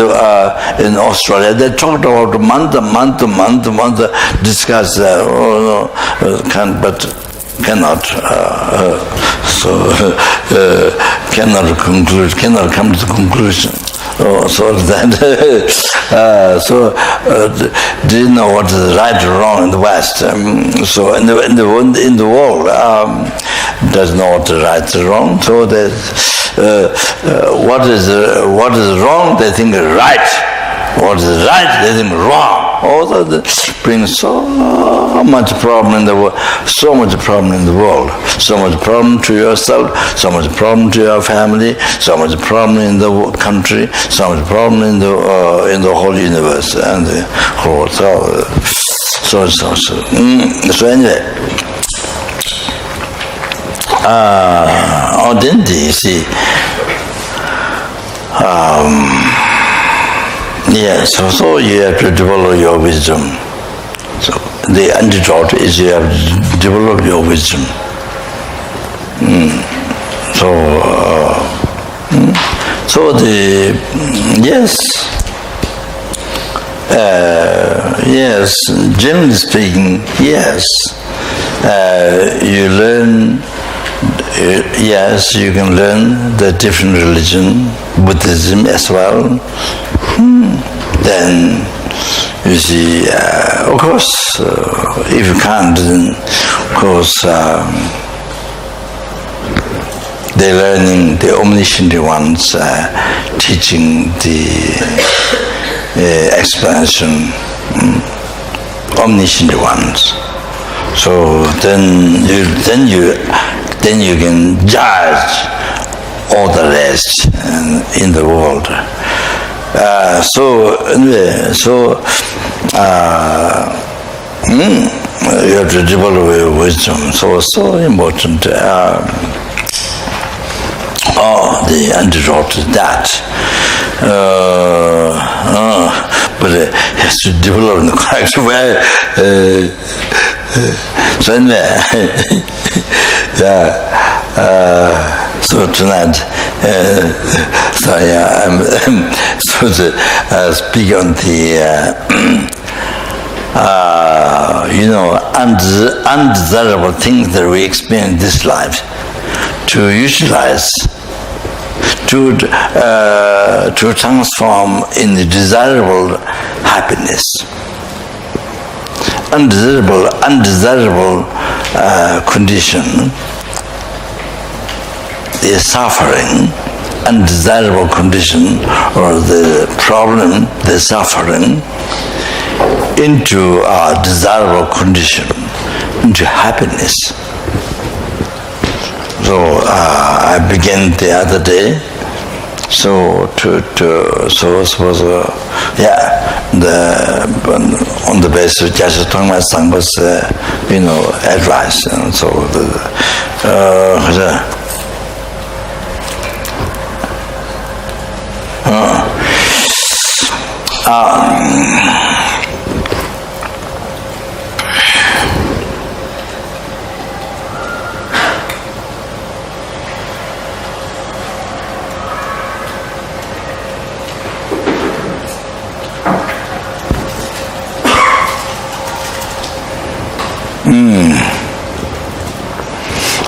in Australia. They talked about month to month, discuss, but cannot. Cannot conclude, cannot come to the conclusion. So that do you know what is right or wrong in the West? So in the world doesn't know what is right or wrong. So that what is wrong they think is right. What is right they think is wrong. Also brings so much problem in the world, so much problem in the world, so much problem to yourself, so much problem to your family, so much problem in the country, so much problem in the whole universe and the whole world. So anyway, identity, you see. Yes, so you have to develop your wisdom. So the antidote is you have to develop your wisdom. So generally speaking, yes, you learn. Yes, you can learn the different religion, Buddhism as well. Then you see, of course, if you can't, then of course they're learning the omniscient ones, teaching the expansion, omniscient ones. So then you can judge all the rest in the world. You have to develop your wisdom. So important. The antidote to that. But it has to develop in the correct way. So anyway, so tonight, I'm so to speak on the undesirable things that we experience in this life, to utilize, to transform in the desirable happiness. Undesirable condition is suffering. Undesirable condition, or the problem, the suffering, into a desirable condition, into happiness. So I began the other day. So on the basis of Jasatongma Sangha's advice, and so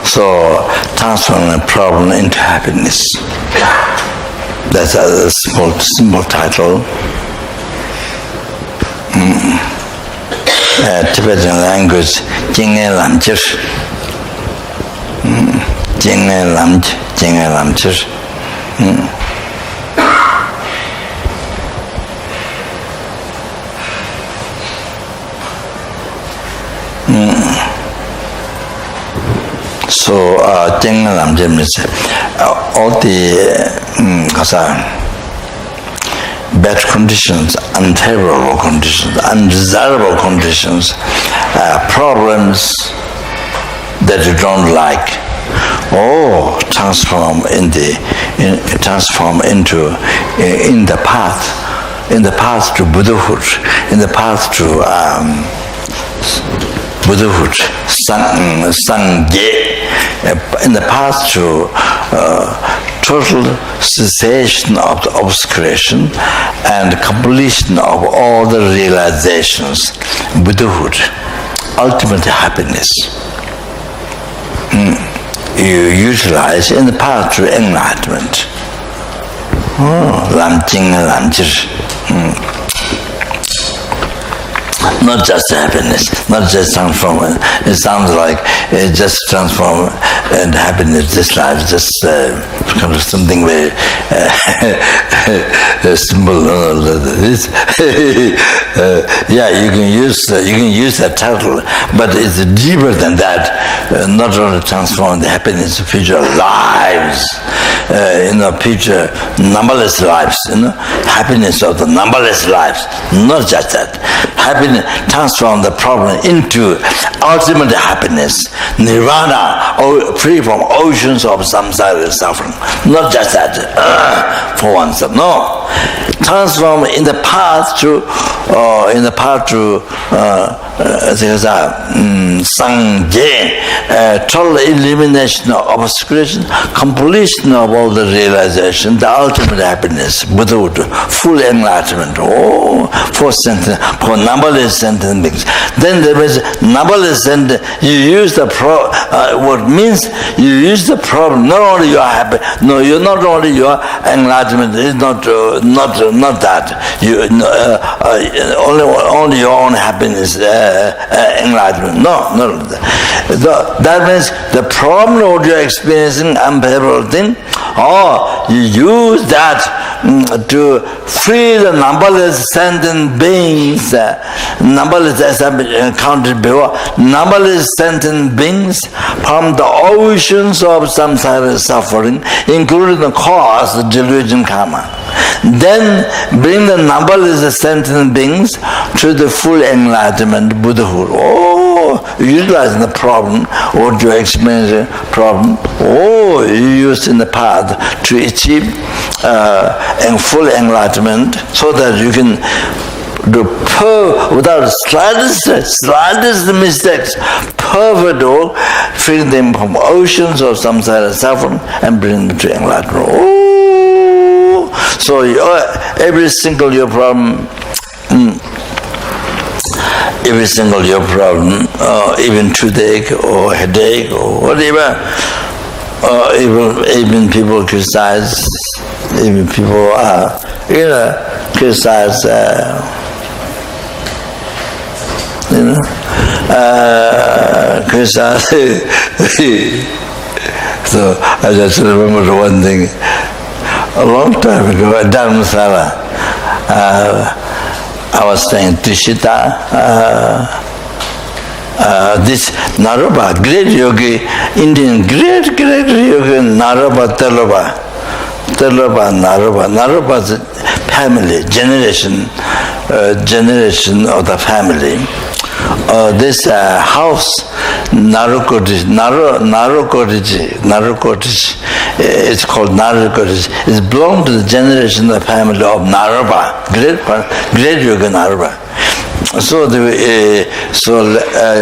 So transforming a problem into happiness. That's a simple title. Tibetan language, Jing'e Lamchir. Jing'e Lamchir. So, Jing'e Lamchir means all the bad conditions, unfavorable conditions, undesirable conditions, problems that you don't like, transform into the path to Buddhahood, in the path to Buddhahood, Sangye, in the path to total cessation of the obscuration and completion of all the realizations, Buddhahood, ultimate happiness. You utilize in the path to enlightenment. Not just happiness, not just transform. It sounds like it just transform and happiness. This life just becomes something very simple. Yeah, you can use that title, but it's deeper than that. Not only transform the happiness of future lives, future numberless lives. Happiness of the numberless lives. Not just that. Happiness, transform the problem into ultimate happiness, nirvana, free from oceans of samsara suffering. Not just that, for oneself. No, transform in the path to sangye, total elimination of obscuration, completion of all the realization, the ultimate happiness, Buddhahood, full enlightenment. For numberless sentient beings. Then there is numberless sentient. You use the what means you use the problem. Not only you are happy. No, you're not only your enlightenment. It's not that. You only your own happiness, enlightenment. No. That means the problem what you're experiencing, unbearable thing. You use that to free the numberless sentient beings, numberless as I counted before, numberless sentient beings from the oceans of samsara suffering, including the cause, the delusion karma. Then bring the numberless sentient beings to the full enlightenment, Buddhahood. Utilizing the problem, what you experience the problem, you use in the path to achieve full enlightenment, so that you can do without slightest mistakes, perfect all, free them from oceans of samsara suffering and bring them to enlightenment. So every single your problem, even toothache or headache or whatever, even people criticize, criticize, criticize. So I just remember one thing. A long time ago at Dharamsala, I was staying in Trishita. This Naropa, great yogi, Indian great yogi, Naropa, Naropa's family, generation of the family. This house, Narokotish, it's called Narokotish. It belonged to the generation of the family of Naropa, great yogi Naropa. So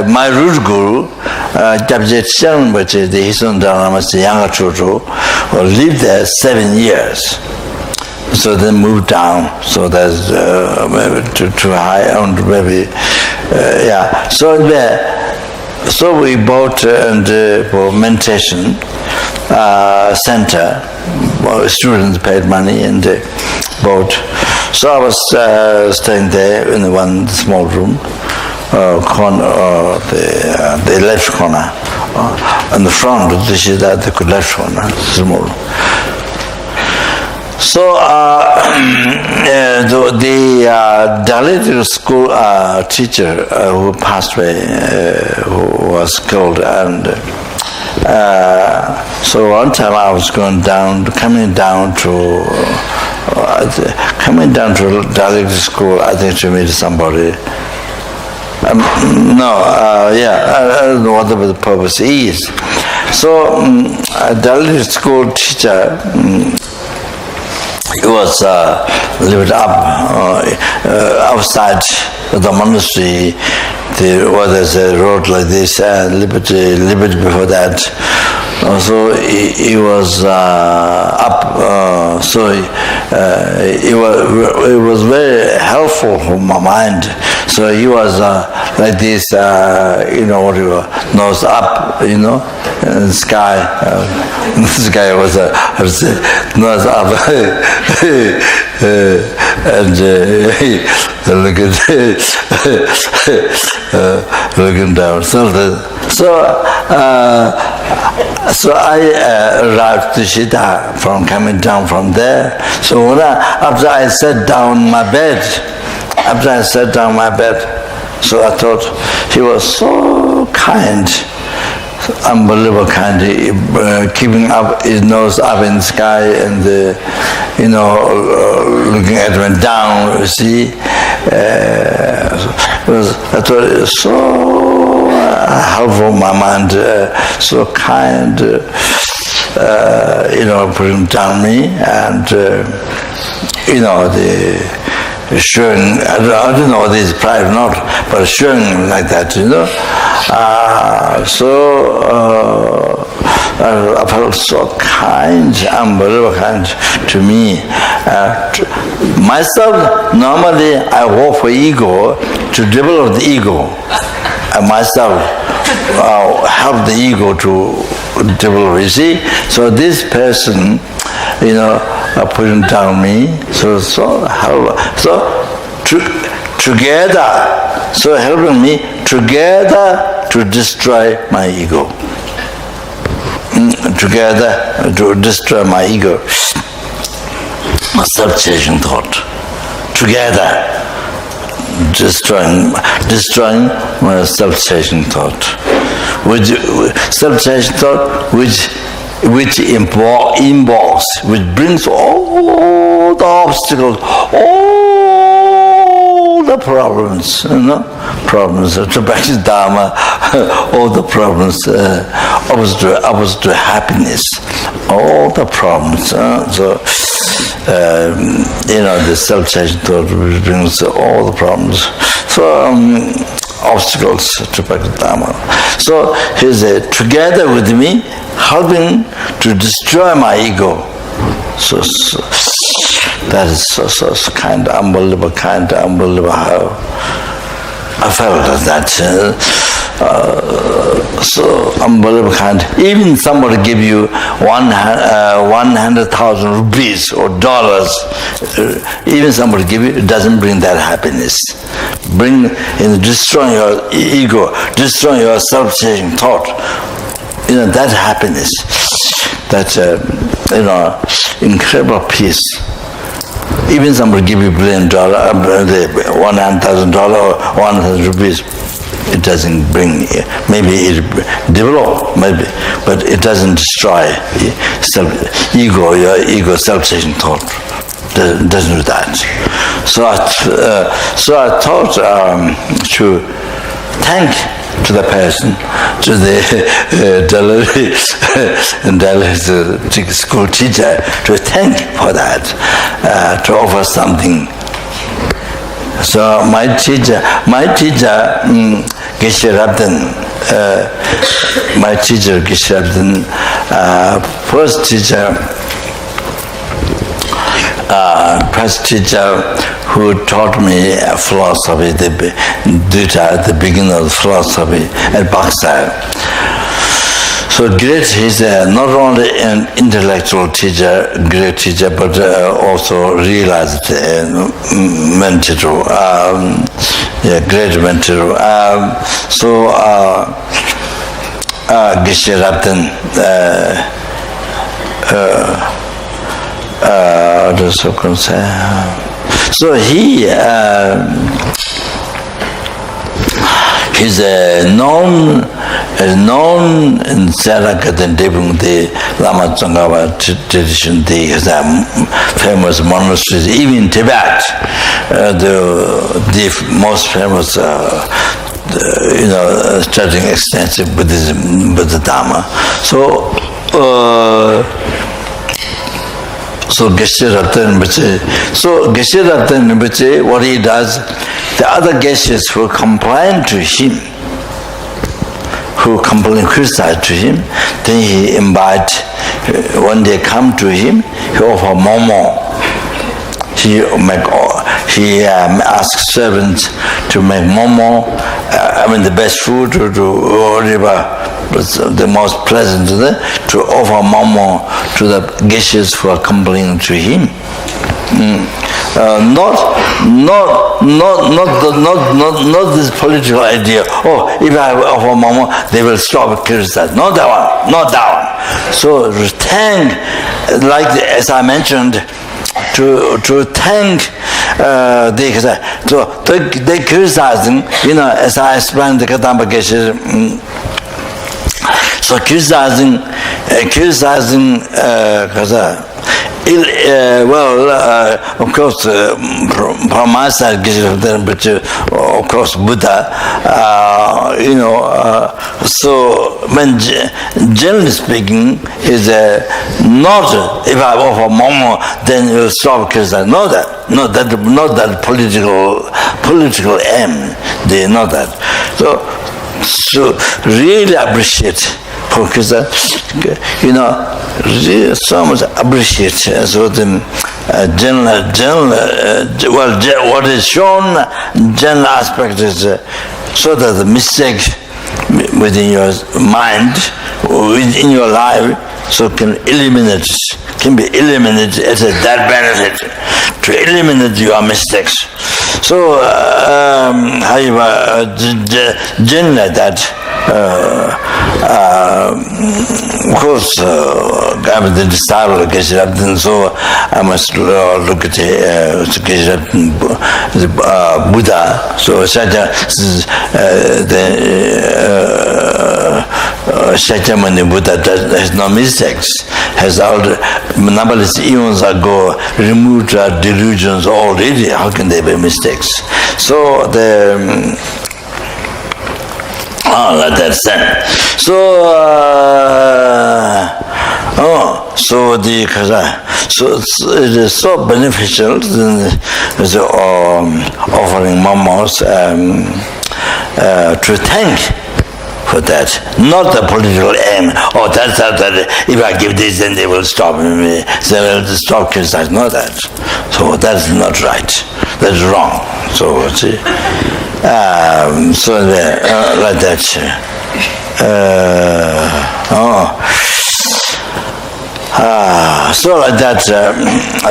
my root guru, Tabjet Rinpoche, the Hison Dharma's younger Choe, lived there 7 years. So they moved down. So that's maybe too high, maybe yeah. So we bought for meditation center. Students paid money and bought. So I was staying there in one small room, corner, the left corner, on the front of the left corner, small. So the Dalit school teacher who passed away, who was killed, and so one time I was coming down to Dalit school, I think to meet somebody. I don't know what the purpose is. So a Dalit school teacher. He was lived up outside the monastery. There was a road like this, Liberty before that. So he was up. So it was very helpful for my mind. So he was like this, nose up, in the sky. This guy was nose up, and looking down. So I arrived to Shita from coming down from there. So after I sat down my bed, so I thought he was so kind, unbelievable kind, keeping up his nose up in the sky and looking at me down. You see, I thought it was so helpful. My mind, so kind, putting down me and showing, I don't know whether it's pride or not, but showing like that, I felt so kind, unbelievable kind to me. Myself, normally I work for ego to develop the ego. And myself help the ego to develop, you see. So this person, putting down me, together, so helping me together to destroy my ego. Together to destroy my ego. Self-chasing thought. Together destroying my self-chasing thought. Self-chasing thought which involves, which brings all the obstacles, all the problems, problems to practice Dharma, all the problems, opposite to happiness, all the problems. The self-chasing thought which brings all the problems. So obstacles to practice Dharma. So he's together with me, helping to destroy my ego. So that is so kind, unbelievable how I felt that. So unbelievable kind. Even somebody give you 100,000 rupees or dollars, even somebody give you, it doesn't bring that happiness. Destroying your ego, destroying your self-chasing thought. That happiness, that incredible peace. Even somebody give you $1 billion, $100,000 or 100,000 rupees, it doesn't bring, maybe it develop, maybe, but it doesn't destroy your ego, self-chasing thought. Doesn't do that. So I thought to thank to the person, to the Delhi school teacher, to thank for that, to offer something. So my teacher, Geshe Rabden, first teacher who taught me philosophy, the beginning of philosophy at Pakistan. So great, he's not only an intellectual teacher, great teacher, but also realized mentor, great mentor. Geshe Rabden, so he's known in Sarakat and Devung, the Lama Tsongkhapa tradition. He has famous monasteries, even in Tibet, the most famous, studying extensive Buddhism, Buddha Dharma. So Geshe Rabden Rinpoche, what he does, the other Geshes who complain to him, criticize to him, then he invite, when they come to him, he offer momo. He he asked servants to make momo, the best food, to whatever was the most pleasant to offer momo to the geshes who are complaining to him. Not this political idea. Oh, if I offer momo, they will stop criticizing. Not that one. So thank, like as I mentioned, to thank they criticizing. As I explained the Kadamba Geshe. So criticizing, of course, from my side, but of course, Buddha, so when generally speaking, is not if I offer momo, then you will stop criticizing. Not that political aim. They know that. So really appreciate. Because really so much appreciate so the what is shown general aspect is so that the mistake within your mind, within your life, so can be eliminated as a that benefit to eliminate your mistakes. So generally that. Of course, I'm the disciple of Geshe-Rabden, so I must look at the Buddha. So Shakyamuni Buddha has no mistakes, has all the numberless eons ago removed delusions already. How can there be mistakes? So like that sense. So it is so beneficial offering momos to thank for that, not the political aim. Oh, that's that. If I give this, then they will stop me. They will stop criticizing. Not that. So that's not right. That's wrong. So see. Like that.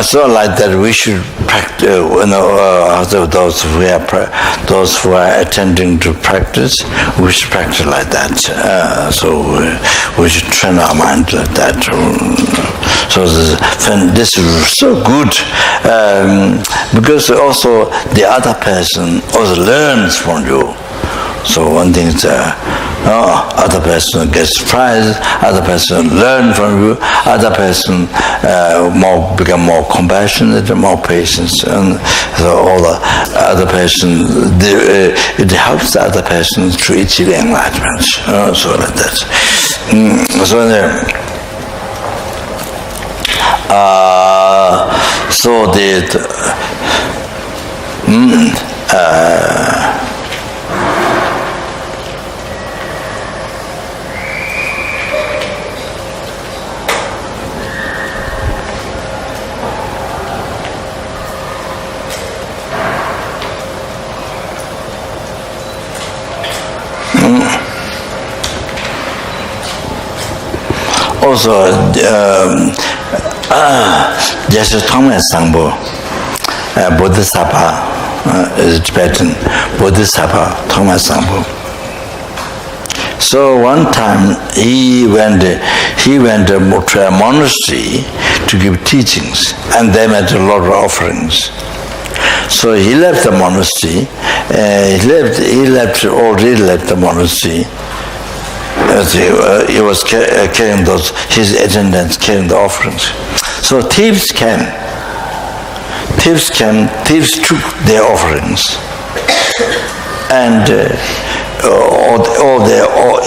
So like that we should practice. Those who are attending to practice, we should practice like that. So we should train our mind like that. So this is so good because also the other person also learns from you. So one thing is other person gets prize, other person learn from you, other person become more compassionate, more patient, and so all the other person it helps the other person to achieve enlightenment. So like that. Also, just a Thomas Sangbo, Bodhisattva is Tibetan, Bodhisattva Thomas Sangbo. So one time he went to a monastery to give teachings, and they made a lot of offerings. So he left the monastery. He already left the monastery. He was carrying his attendants carrying the offerings. So thieves took their offerings, and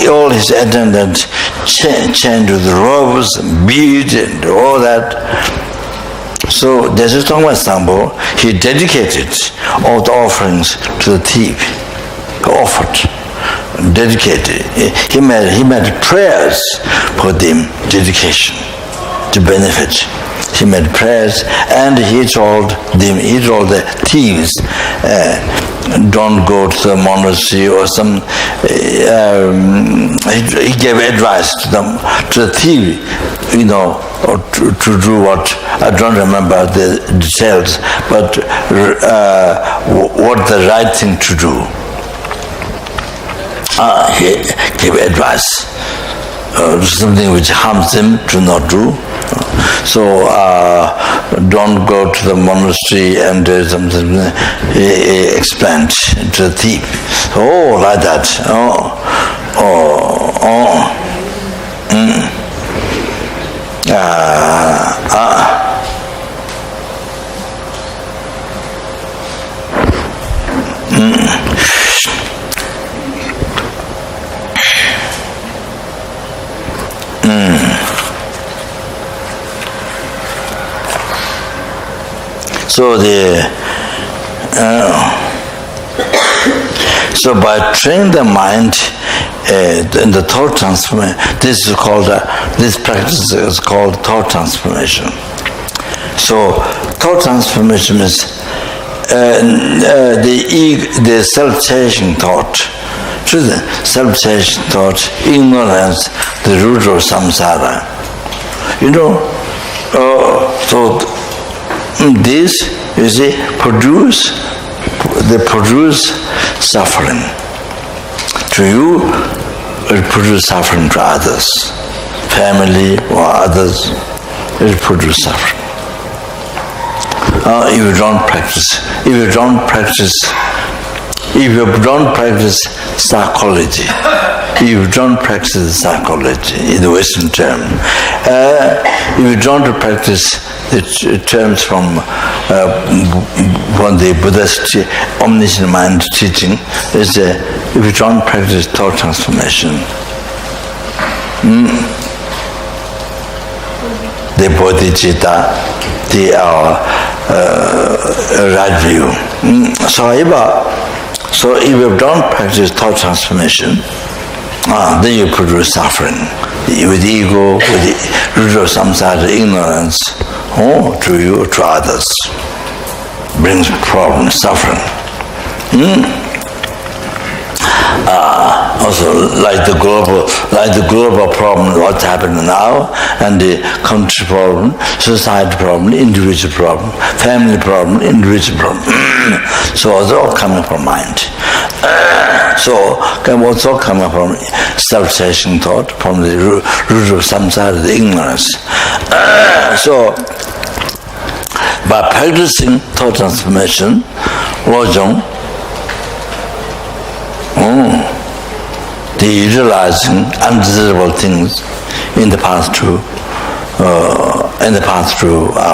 all his attendants changed with robes and beads and all that. So Desitongwa Sambo, he dedicated all the offerings to the thief. He offered. Dedicated. He made prayers for them, dedication, to benefit. He made prayers, and he told the thieves, don't go to the monastery or some. He gave advice to them, to the thief, or to do what. I don't remember the details, but what the right thing to do. He gave advice. Something which harms him, do not do. So don't go to the monastery and do something. He explained to the thief. Oh, like that. So by training the mind in the thought transformation, this practice is called thought transformation. So thought transformation is the self-chasing thought. Self-chasing thought, ignorance, the root of samsara. So this, you see, produce suffering. To you, it produces suffering to others. Family or others, it produces suffering. If you don't practice psychology, in the Western term, if you don't practice the terms from the Buddhist omniscient mind teaching, is if you don't practice thought transformation, the bodhicitta, the right view. So if you don't practice thought transformation, then you produce suffering with ego, with the root of samsara, ignorance, to you, to others, brings problems, suffering. Also, like the global problem, what's happening now, and the country problem, society problem, individual problem, family problem, individual problem. So it's all coming from mind. So what's all coming from self-chasing thought, from the root of samsara, the ignorance. So by practicing thought transformation, Lojong, the utilizing undesirable things in the path to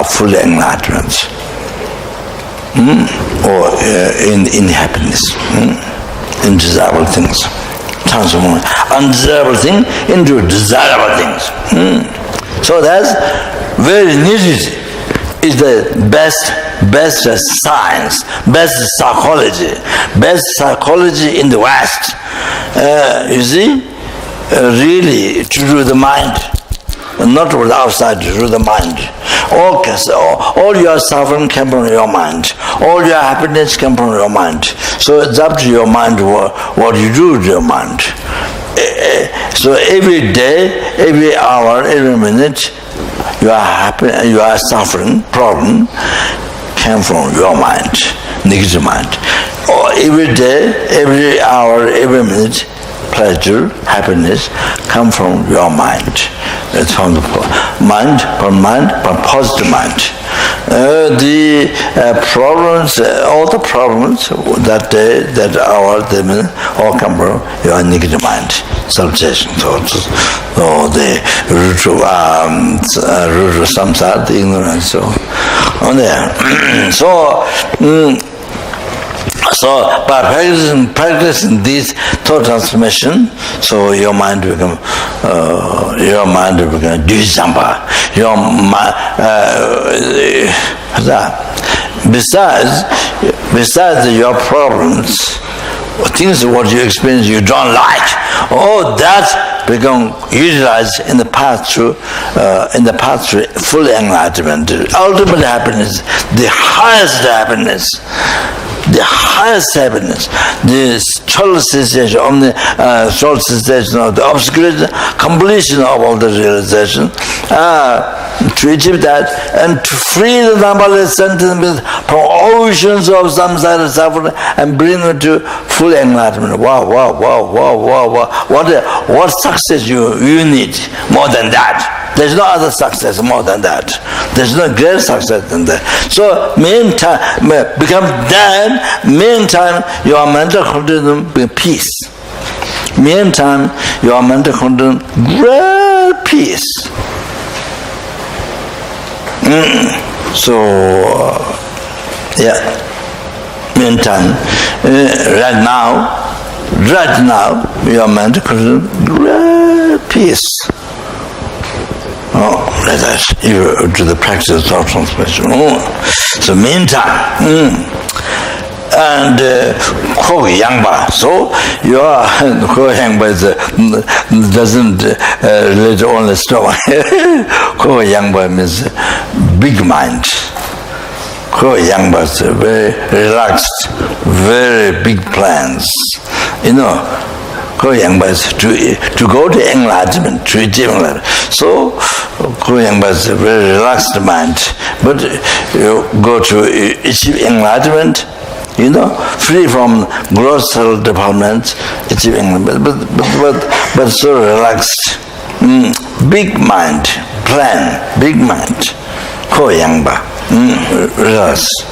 full enlightenment, or in happiness, in desirable things, transforming undesirable thing into desirable things. So that's very needed. Is the best science, best psychology in the West. You see, really to do the mind, not with outside, to do the mind. All your suffering came from your mind. All your happiness came from your mind. So it's up to your mind what you do with your mind. So every day, every hour, every minute, you are happy, you are suffering, problem came from your mind, negative mind. Or every day, every hour, every minute, pleasure, happiness come from your mind. It's from the mind, from positive mind. The problems, all the problems that day, that hour, that minute, all come from your negative mind, self-chasing thoughts, or the root of samsara, the ignorance, so on there. So by practicing this thought transformation, so your mind will become dvijamba. Your mind, besides your problems, things what you experience you don't like. Oh, that become utilized in the path to full enlightenment. Ultimate happiness, the highest happiness. The highest happiness, the total cessation of the total cessation of the obscuration, completion of all the realization, to achieve that and to free the numberless sentiments from oceans of samsara suffering and bring them to full enlightenment. Wow! What success you need more than that? There's no other success more than that. There's no greater success than that. So, meantime, become that. Meantime, your mental condition be peace. Meantime, your mental condition great peace. So, yeah. Meantime, right now, your mental condition great peace. Oh, like that. You do the practice of thought transmission. So meantime, and Khor Yangba. So your Khor Yangba doesn't relate to only stomach. Khor Yangba means big mind. Khor Yangba is very relaxed, very big plans. You know. Khor Yangba is to go to enlightenment, to achieve enlightenment. So, Khor Yangba is a very relaxed mind. But you go to achieve enlightenment, free from gross development, achieve enlightenment. But so relaxed. Big mind, plan, big mind. Khor Yangba, relaxed.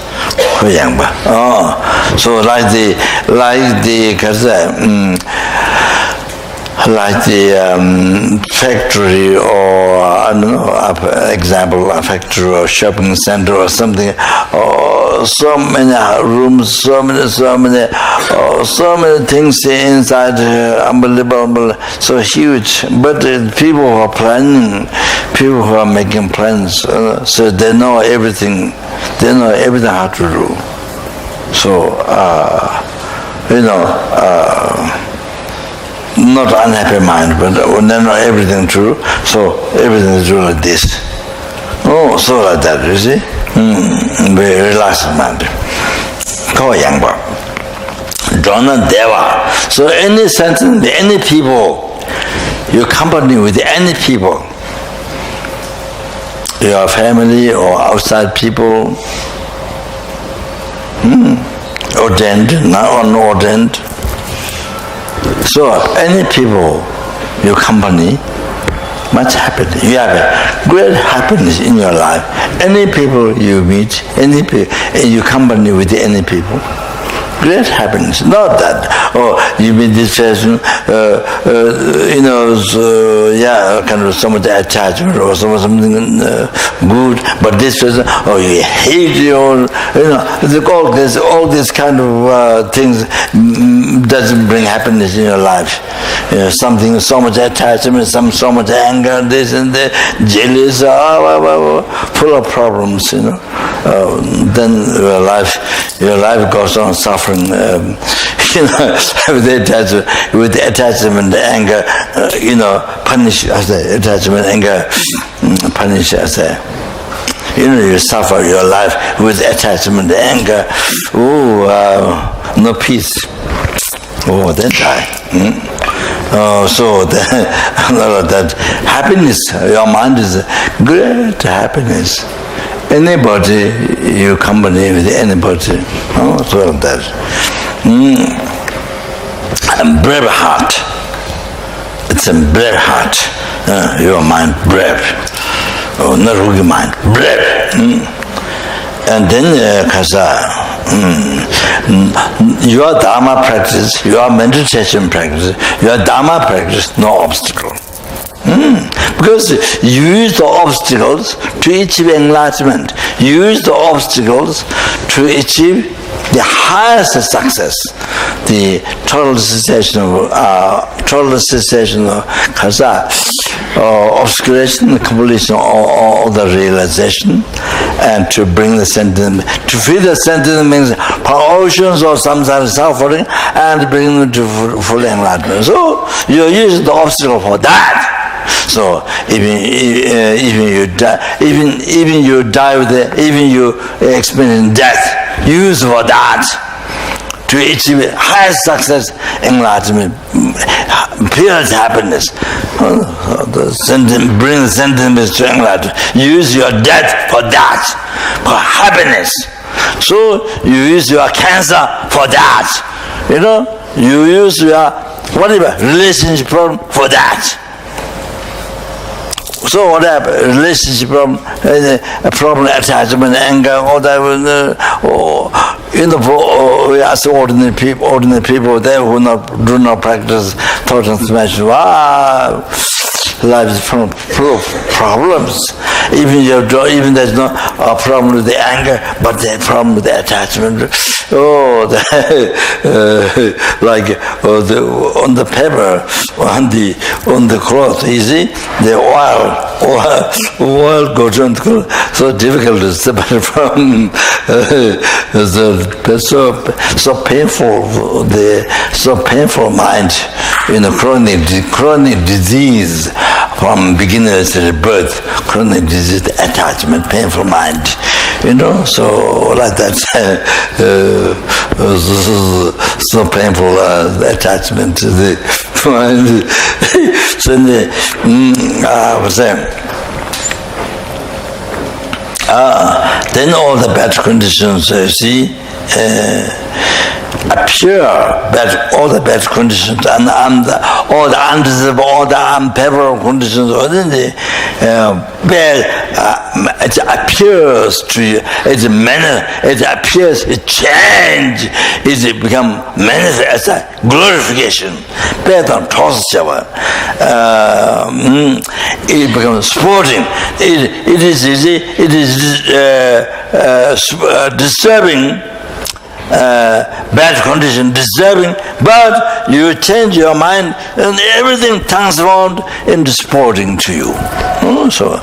Khor Yangba. So like the factory, or I don't know, example, a factory or shopping center or something, or so many rooms, so many things inside, unbelievable, so huge. But people who are planning, people who are making plans, so they know everything. They know everything how to do. So, not unhappy mind, but when they know everything true, so everything is true like this. So like that, you see? Very relaxed mind. Khor Yangba. Jhana Deva. So any sentence, any people, you company with any people, your family or outside people, ordained, not unordained. So any people you company, much happiness. You have a great happiness in your life. Any people you meet, any people you company with any people, great happiness. Not that you meet this person, kind of so much attachment or something good, but this person, you hate your, all this kind of things doesn't bring happiness in your life. Something, so much attachment, so much anger, this and that, jealous, full of problems. Then your life goes on suffering. With attachment, anger, punish as attachment, anger, punish as you suffer your life with attachment, anger. No peace. Then die. So that happiness, your mind is great happiness. Anybody you company with anybody, so that. And brave heart. It's a brave heart. Your mind brave. Not weak mind, brave. And then your Dharma practice, your meditation practice, your Dharma practice, no obstacle. Because you use the obstacles to achieve enlightenment. You use the obstacles to achieve the highest success, the total cessation of kasa, obscuration, completion of the realization, and to bring the sentiment, to feed the sentiment means oceans of samsara suffering, and bring them to full enlightenment. So you use the obstacle for that. So even you die with it, even you experience death, use for that to achieve highest success, enlightenment, pure happiness. Bring the sentiments to enlightenment. Use your death for that, for happiness. So you use your cancer for that. You use your whatever relationship problem for that. So what happened? Relationship problem, attachment, anger, all that. We ask ordinary people there who do not practice thought transformation. Wow, life is full of problems. Even there's no problem with the anger, but the problem with the attachment. On the paper, on the cloth, you see, the oil goes on. So difficult to separate from. So painful mind. Chronic disease from beginning to birth. Chronic disease, attachment, painful mind. So like that. So painful attachment to the mind. So then all the bad conditions, appear, all the bad conditions and all the undesirable, all the unfavorable conditions, it appears to you, it appears, it change, it become manifest as a glorification. It becomes sporting. It is easy. It is disturbing. Bad condition, disturbing, but you change your mind and everything turns around into sporting to you. So,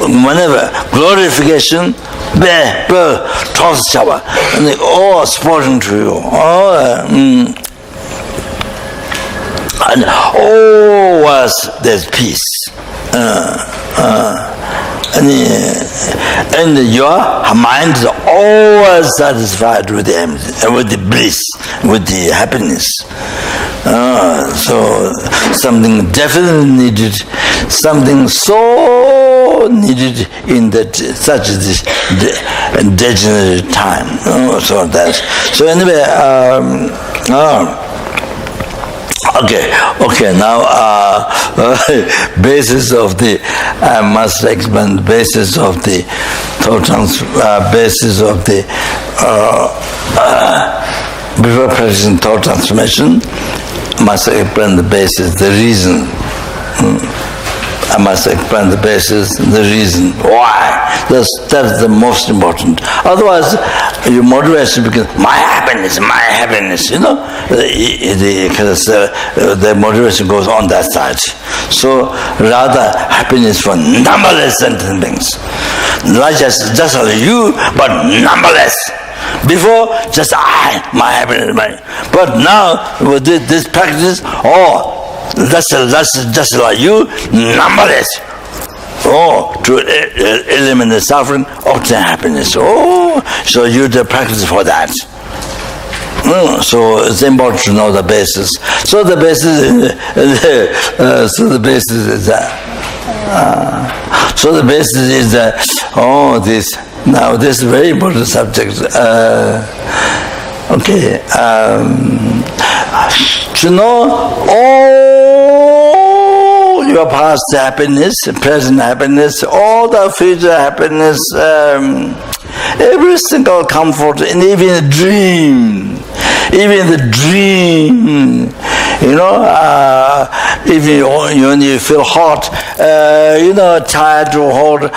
whenever glorification, and all sporting to you. And always there's peace. And your mind is always satisfied with the bliss, with the happiness. So something definitely needed, something so needed in such this degenerate time. So anyway. Okay. Now, basis of the I must explain the basis of the basis of the before practicing thought transformation. Must explain the basis, the reason. I must explain the basis, the reason why. That's the most important. Otherwise, your motivation becomes my happiness. The motivation goes on that side. So rather happiness for numberless sentient beings, not just like you, but numberless. Before, just my happiness, but now with this practice, that's just like you, numberless. To eliminate suffering, obtain happiness. So you do practice for that. So it's important to know the basis. So the basis is that. Now this is a very important subject. To know all your past happiness, present happiness, all the future happiness, every single comfort, and even the dream If you feel hot, tired or hot,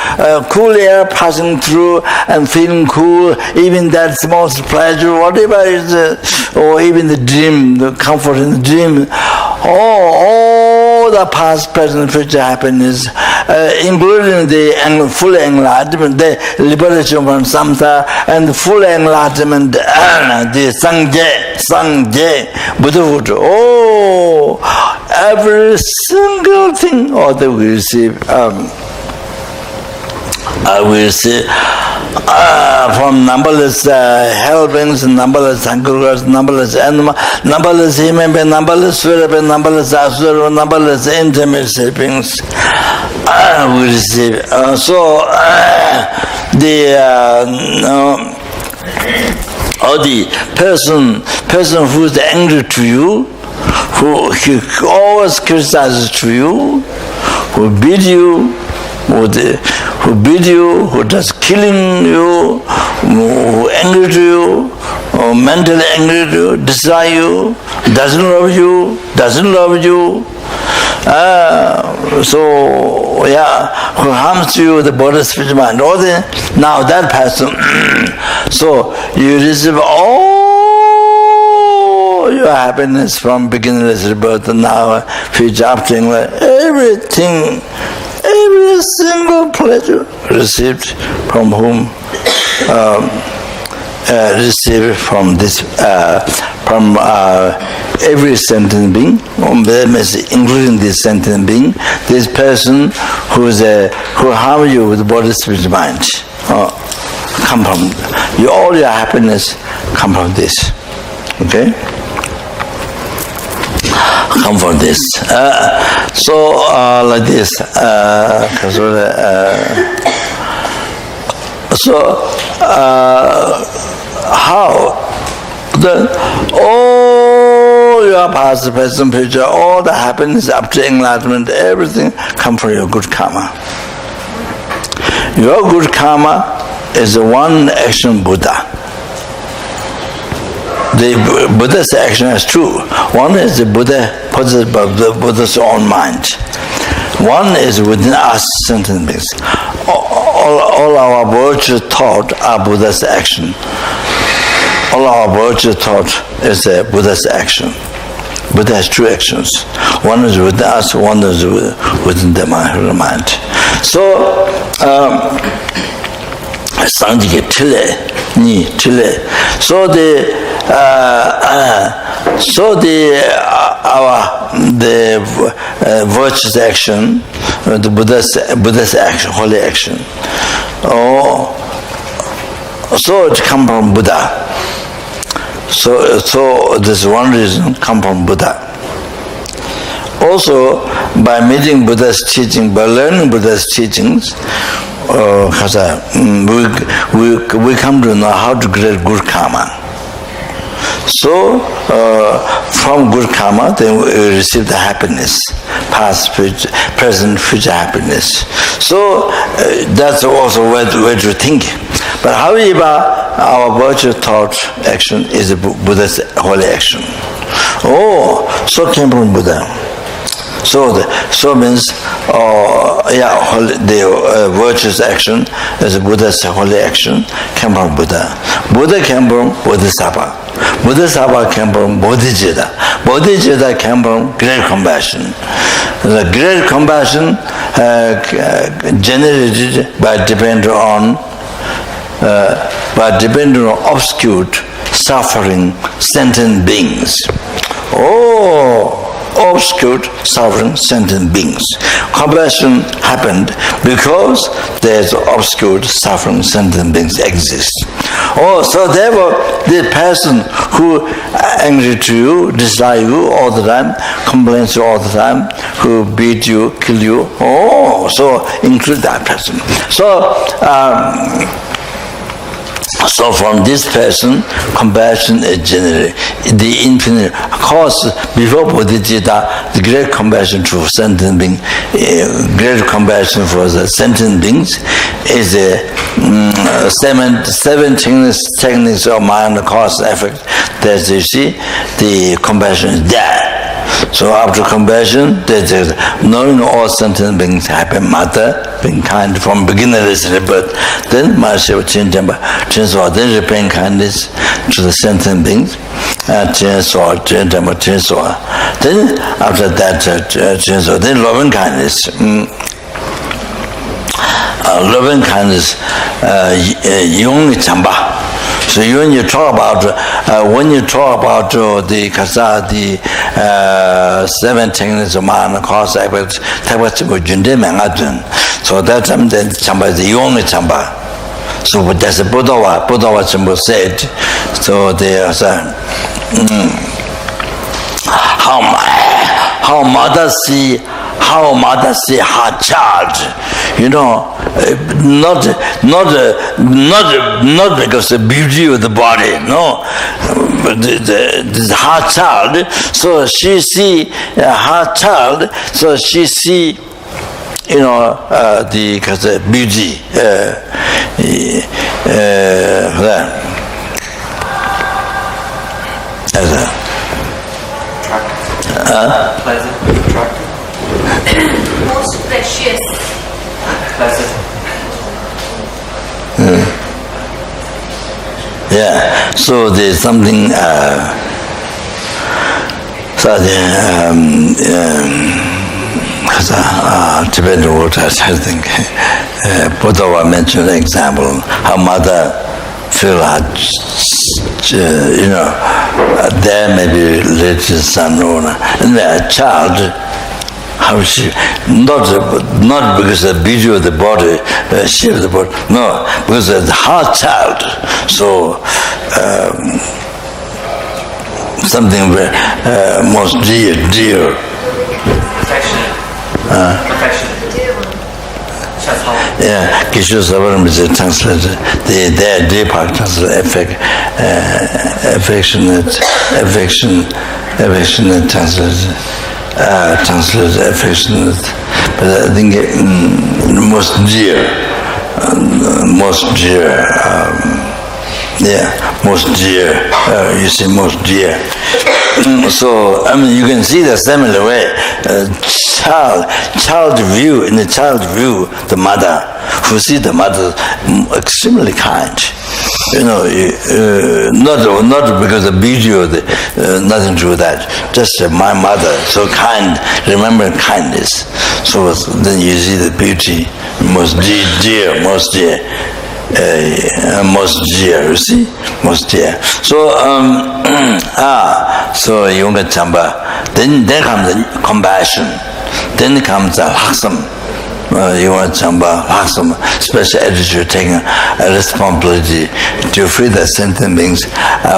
cool air passing through and feeling cool, even that's most pleasure, whatever is, or even the dream, the comfort in the dream, all the past, present, future happiness, including the full enlightenment, the liberation from samsara, and the full enlightenment, the sangye, Buddhahood. Every single thing that we receive, we receive from numberless helpings, numberless anchors, numberless animals, numberless human beings, numberless spirit beings, numberless asura, numberless intimate beings. We receive. The person who is angry to you, who he always criticizes to you, who beat you, who does killing you, who angry to you, or mentally angry to you, dislike you, doesn't love you. Who harms you, the body, spirit, mind, now that person, so you receive all your happiness from beginningless rebirth and now, future, after, everything, every single pleasure received from whom? Received from this, from every sentient being, including this sentient being, this person who harms you with body, spirit, mind, come from all your happiness come from this. Okay? Come from this. Like this. How? All your past, present, future, all the happiness up to enlightenment, everything come from your good karma. Your good karma is the one action Buddha. The Buddha's action is two. One is the Buddha possessed by the Buddha's own mind. One is within us sentient beings. All our virtue thought are Buddha's action. All our virtue thought is a Buddha's action. Buddha has two actions. One is within us, one is within the mind. So, the virtuous action, the Buddha's action, holy action. So it comes from Buddha. So this one reason come from Buddha. Also, by meeting Buddha's teaching, by learning Buddha's teachings, we come to know how to create good karma. So, from good karma, then we receive the happiness, past, future, present, future happiness. So, that's also way to think. But however, our virtue thought action is a Buddha's holy action. So came from Buddha. So means, the virtuous action is a Buddha's holy action, came from Buddha. Buddha came from Bodhisattva. Bodhisattva came from Bodhicitta. Bodhicitta came from great compassion. The great compassion generated by depending on obscure, suffering, sentient beings. Obscure, suffering, sentient beings. Compassion happened because there's obscure, suffering, sentient beings exist. So therefore, the person who angry to you, dislike you all the time, complains you all the time, who beat you, kill you, so include that person. So from this person, compassion is generated. The infinite, of course, before Bodhicitta, the great compassion for sentient beings, great compassion for the sentient beings is the 7 techniques of mind, cause, effect. That you see, the compassion is there. So after compassion, knowing all sentient beings happy mother, being kind from beginnerless rebirth, then Maharshi will change then repaying kindness to the sentient beings, then after that then loving kindness. Loving kindness, yung chamba. So when you talk about the kasa, the seven techniques of man, cause effects, so that then chamba is the only chamba. So that's a Buddha Chamba said. So they say, how mother see her child, not because the beauty of the body, no, but her child. So she see her child. So she see, the beauty. Pleasant, attractive. Most precious. Pleasant. Yeah. So there's something. Tibetan waters, I think. Buddha mentioned an example. Her mother feel her, there may be little son or and a child. How she not because of the beauty of the body, shape of the body, no, because of the heart child. So something most dear. Affectionate. Affectionate. Yeah, Kishore Savaram is translated. The dear part translated affectionate translated. Translated affectionate, but I think most dear, most dear. You say most dear. So you can see the similar way. Child view, in the child view, the mother who sees the mother extremely kind. Not because of the beauty of the nothing to do with that. Just my mother, so kind, remember kindness. So then you see the beauty, most dear, you see, most dear. So so Yunga Chamba, then comes the compassion, then comes the laksam. Yunga Chamba, laksam, special attitude, taking a responsibility to free the sentient beings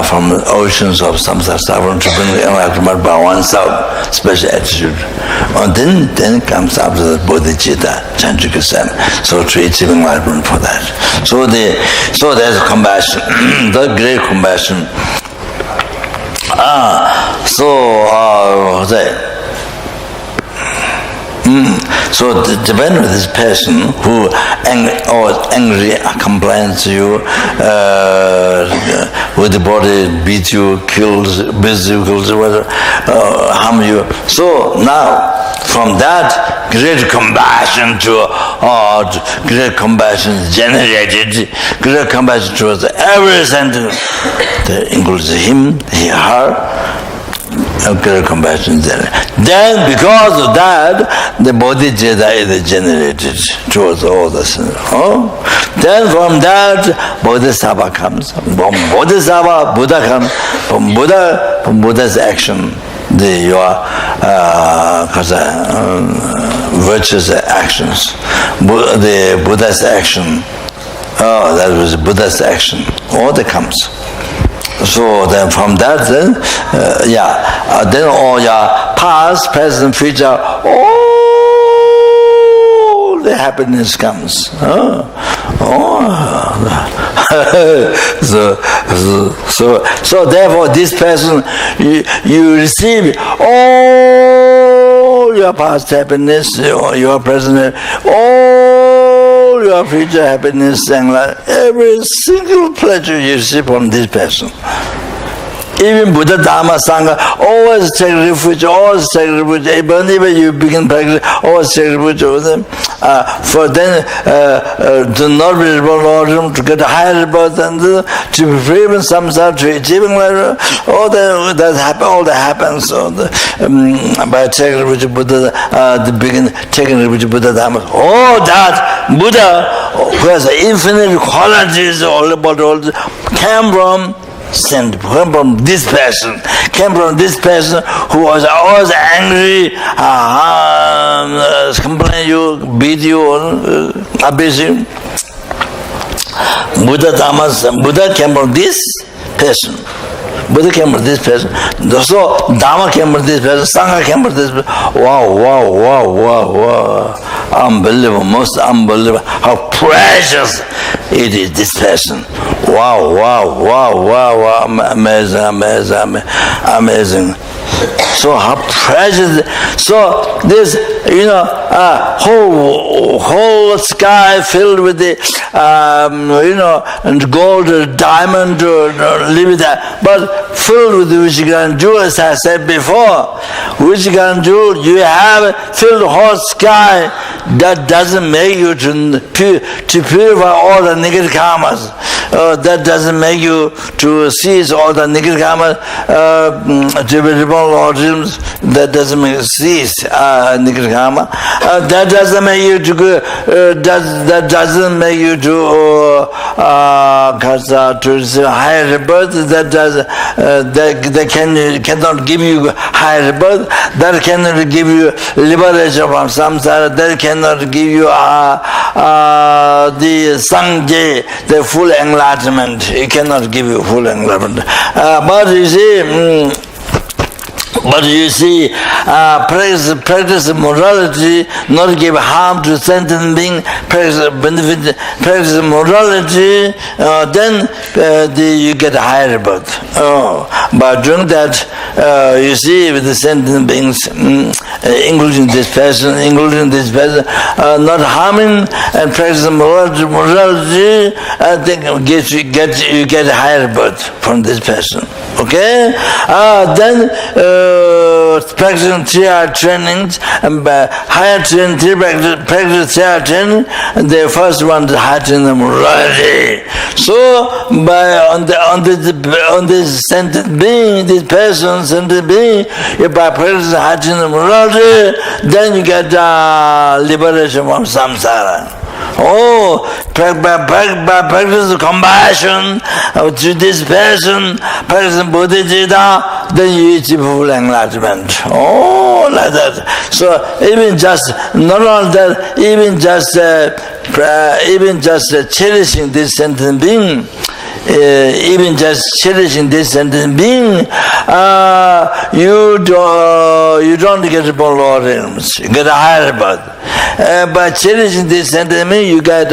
from the oceans of samsara suffering, to bring the enlightenment by oneself, special attitude. And then comes after the bodhicitta, Chandrika Sam, so to achieve enlightenment for that. So there's compassion, the great compassion. So depend on this person who angry complains to you, with the body beat you, kills, you, whatever, harm you. So now from that great compassion great compassion generated, great compassion towards every sentence that includes him, her. Great compassion there. Then because of that, the bodhicitta is generated towards all the sinners. Then from that, bodhisattva comes. From bodhisattva, Buddha comes. From Buddha's action, your virtuous actions. The Buddha's action. That was Buddha's action. All that comes. So then from that, then all your past, present, future, all the happiness comes. So therefore, this person, you receive all your past happiness, your present, all your future happiness, and every single pleasure you receive from this person. Even Buddha, Dharma, Sangha, always take refuge, always take refuge. Whenever you begin practice, always take refuge over them. For then to not be reborn, to get a higher rebirth, and to be free from samsara, to achieving all that happens. So by taking refuge of Buddha, the begin taking refuge of Buddha, Dharma. Oh, that Buddha, who has infinite qualities, all about all, came from this person, who was always angry, complain you, beat you, abuse you. Buddha came from this person. So Dharma came from this person, Sangha came from this person. Wow. Unbelievable, most unbelievable. How precious it is, this person. Wow. Amazing. So how precious. So this, whole sky filled with the, and gold, diamond, leave that, but filled with the Vichigan jewel, as I said before. Vichigan jewel, you have filled the whole sky. That doesn't make you to purify all the negative karmas. That doesn't make you to cease all the negative karmas, to be reborn Lord dreams. That doesn't make you cease negative karma. That doesn't make you to that doesn't make you to receive higher rebirth. That cannot give you higher rebirth. That cannot give you liberation from samsara. That cannot give you the sangye, the full enlightenment. It cannot give you full enlightenment. But you see, practice morality, not give harm to sentient being, practice morality, then you get a higher rebirth. But doing that, you see, with the sentient beings, including this person, not harming and practice morality, I think you get a higher rebirth from this person. Okay? Then practicing 3 hour trainings, and higher training, practice 3 hour training, and the first one is higher training morality. So on this sentient being, this person, sentient being, by practicing higher training morality, then you get liberation from samsara. By practice of compassion to this person, practicing bodhicitta, then you achieve full enlightenment. Like that. So even just, not only that, even just cherishing this sentient being, you don't get reborn Lord realms. You get a higher birth. By cherishing this sentient being, you get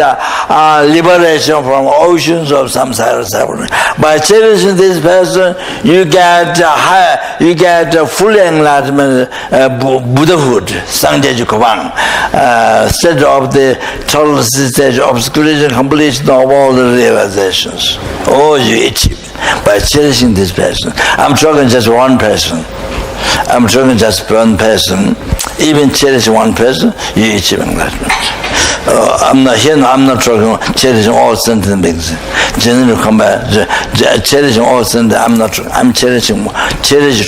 liberation from oceans of samsara suffering. By cherishing this person, you get full enlightenment, Buddhahood, Sangye Kubang, state of the total stage of obscuration, completion of all the realizations. You achieve by cherishing this person. I'm talking just one person. Even cherishing one person, you achieve enlightenment. I'm not talking cherishing all sentient beings. Generally come back, cherishing all sentient. I'm cherishing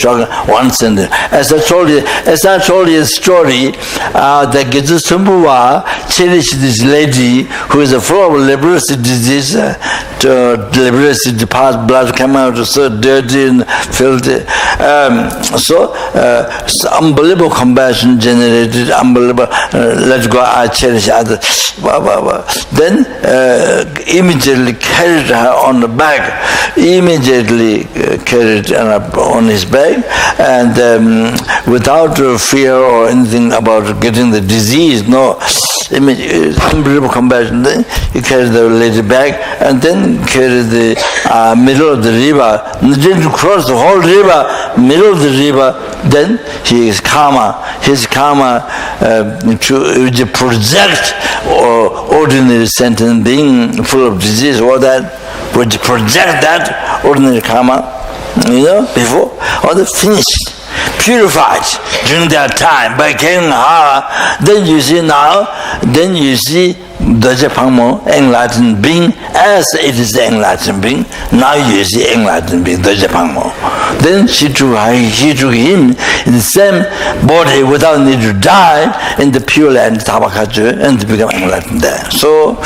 talking one sentient. As I told you a story, that Getsu Sumpuwa cherished this lady who is full of leprosy disease. Leprosy, the past blood came out so dirty and filthy. So unbelievable compassion generated, unbelievable. Let's go, I cherish others. Then immediately carried her on the back. Immediately carried her on his back, and without fear or anything about getting the disease. No, unbelievable compassion. Then he carried the lady back, and then carried the middle of the river. Didn't cross the whole river, middle of the river. Then his karma to project ordinary sentient being full of disease, or that would project that ordinary karma before, or the finished, purified during that time by getting higher. Then you see now, Dojapangmo, enlightened being, as it is the enlightened being. Now you see enlightened being, Dojapangmo. Then she took him in the same body without need to die in the Pure Land, Tabakaju, and to become enlightened there. So,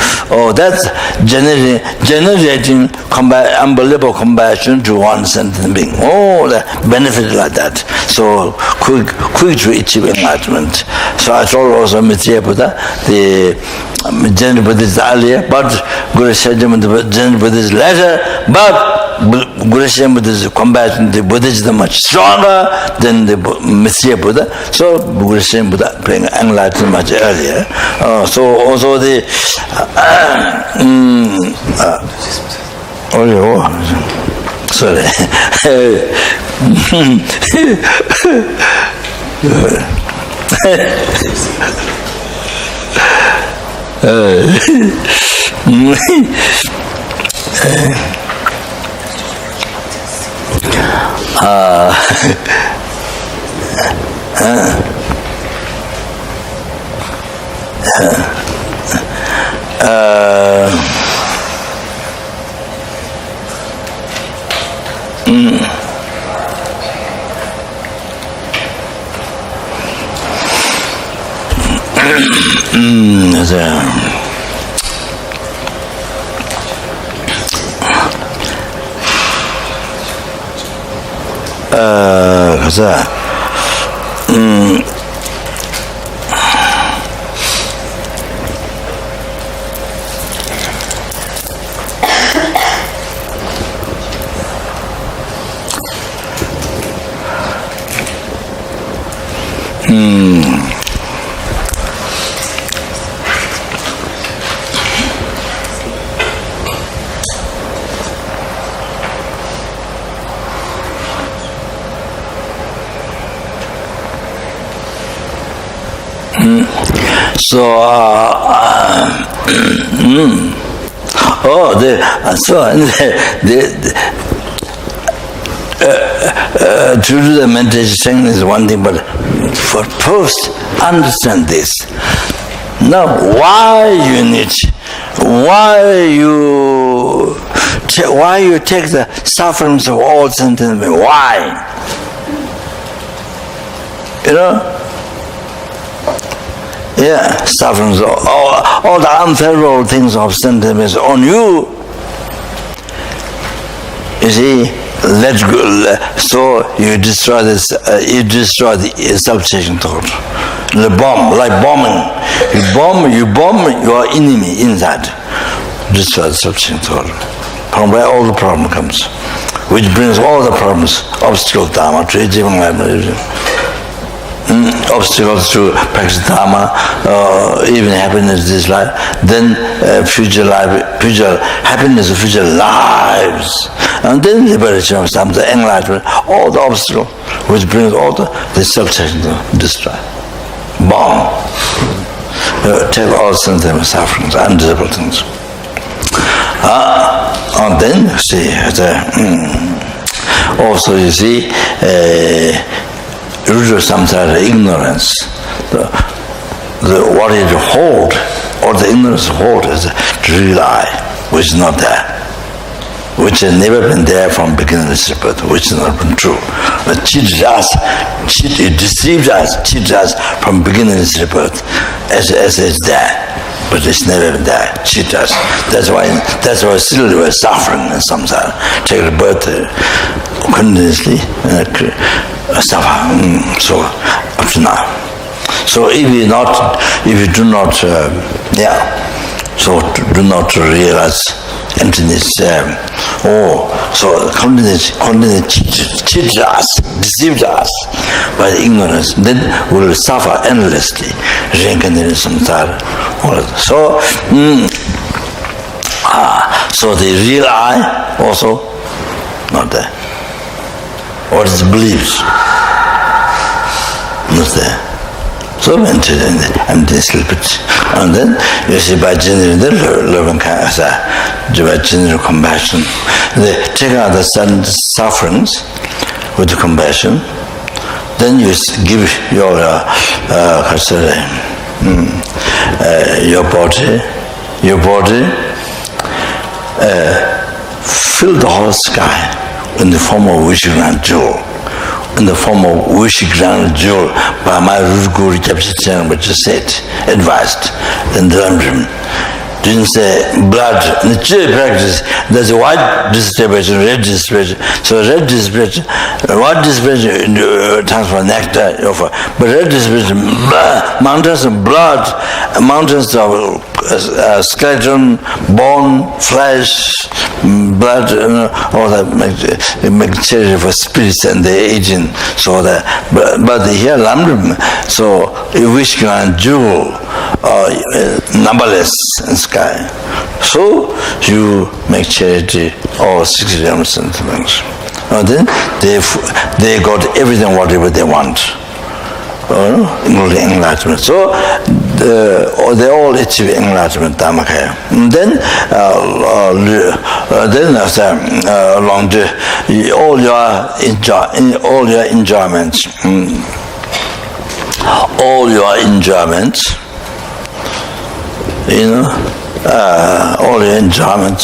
that's generating unbelievable compassion to one sentient being. The benefit like that. So, quick to achieve enlightenment. So I told also Mithya Buddha, the General Buddhist earlier, but Guru Shajam the General Buddhist later, but Guru Shajam Buddhist compassion, the Buddhism much stronger than the Mithya Buddha. So Guru Shajam Buddha being enlightened much earlier. So also the sorry. To do the meditation is one thing, but for first understand this. Now, why you take the sufferings of all sentient beings? Why? Sufferings, all the unfavorable things of sentient beings on you. You see, let go. So you destroy this. You destroy the self-chasing thought. The bomb, like bombing. You bomb your enemy inside. Destroy the self-chasing thought. From where all the problem comes, which brings all the problems, obstacles, dharma, to achieving life. Obstacles to practice dharma, even happiness this life, then future life, future happiness, future lives, and then liberation of some, the enlightenment, all the obstacles which brings all the self-chasing to destroy. Bomb. Take all sentient sufferings, undesirable things. And then see also you see root of samsara, ignorance. What it hold, or the ignorance hold, is the real I, which is not there, which has never been there from beginning of birth, which has not been true. But it deceives us, cheats us from beginning of birth, as it's there, but it's never been there. Cheat us. That's why still we're suffering in samsara. Take the birth continuously. Suffer. So up to now. So if you do not do not realize emptiness, so continuously cheats us, deceives us by the ignorance, then we will suffer endlessly, reincarnating samsara. So the real I also not there. What is beliefs? Not there. So went in and this little bit. And then you see by general loving kindness, by general compassion, they take out the sufferings with compassion. Then you give your body fill the whole sky in the form of wishing and jewel. In the form of wishing grand jewel by my root guru Captain, which is said, advised in the London. Didn't say blood. In the Choe practice, there's a white distribution, red distribution. So red distribution, white distribution transfer nectar, but red distribution, mountains of blood, mountains of skeleton, bone, flesh, blood, all that make charity for spirits and the aging. So that, but here Lamdrim, so you wish you are jewel, numberless in sky. So you make charity all 6 realms and things. And then they got everything whatever they want. Including enlightenment. So they all achieve enlightenment, Dhammakaya. And then along all your enjoyments, all your enjoyments,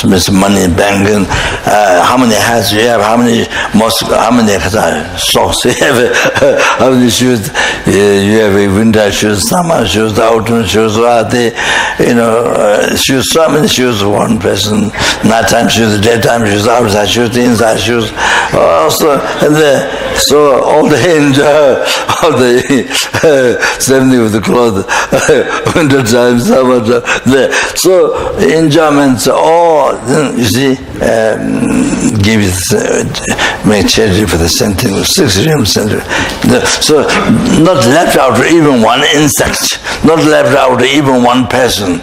means money, bank, and how many hats you have, how many socks you have, how many shoes you have, winter shoes, summer shoes, autumn shoes, shoes, so many shoes for one person, nighttime shoes, daytime shoes, outside shoes, inside shoes, so all the all the 70 of the clothes, winter time, summer time, so enjoyments, all, you see, give it, make charity for the sentient, 6 realms. So not left out even one insect, not left out even one person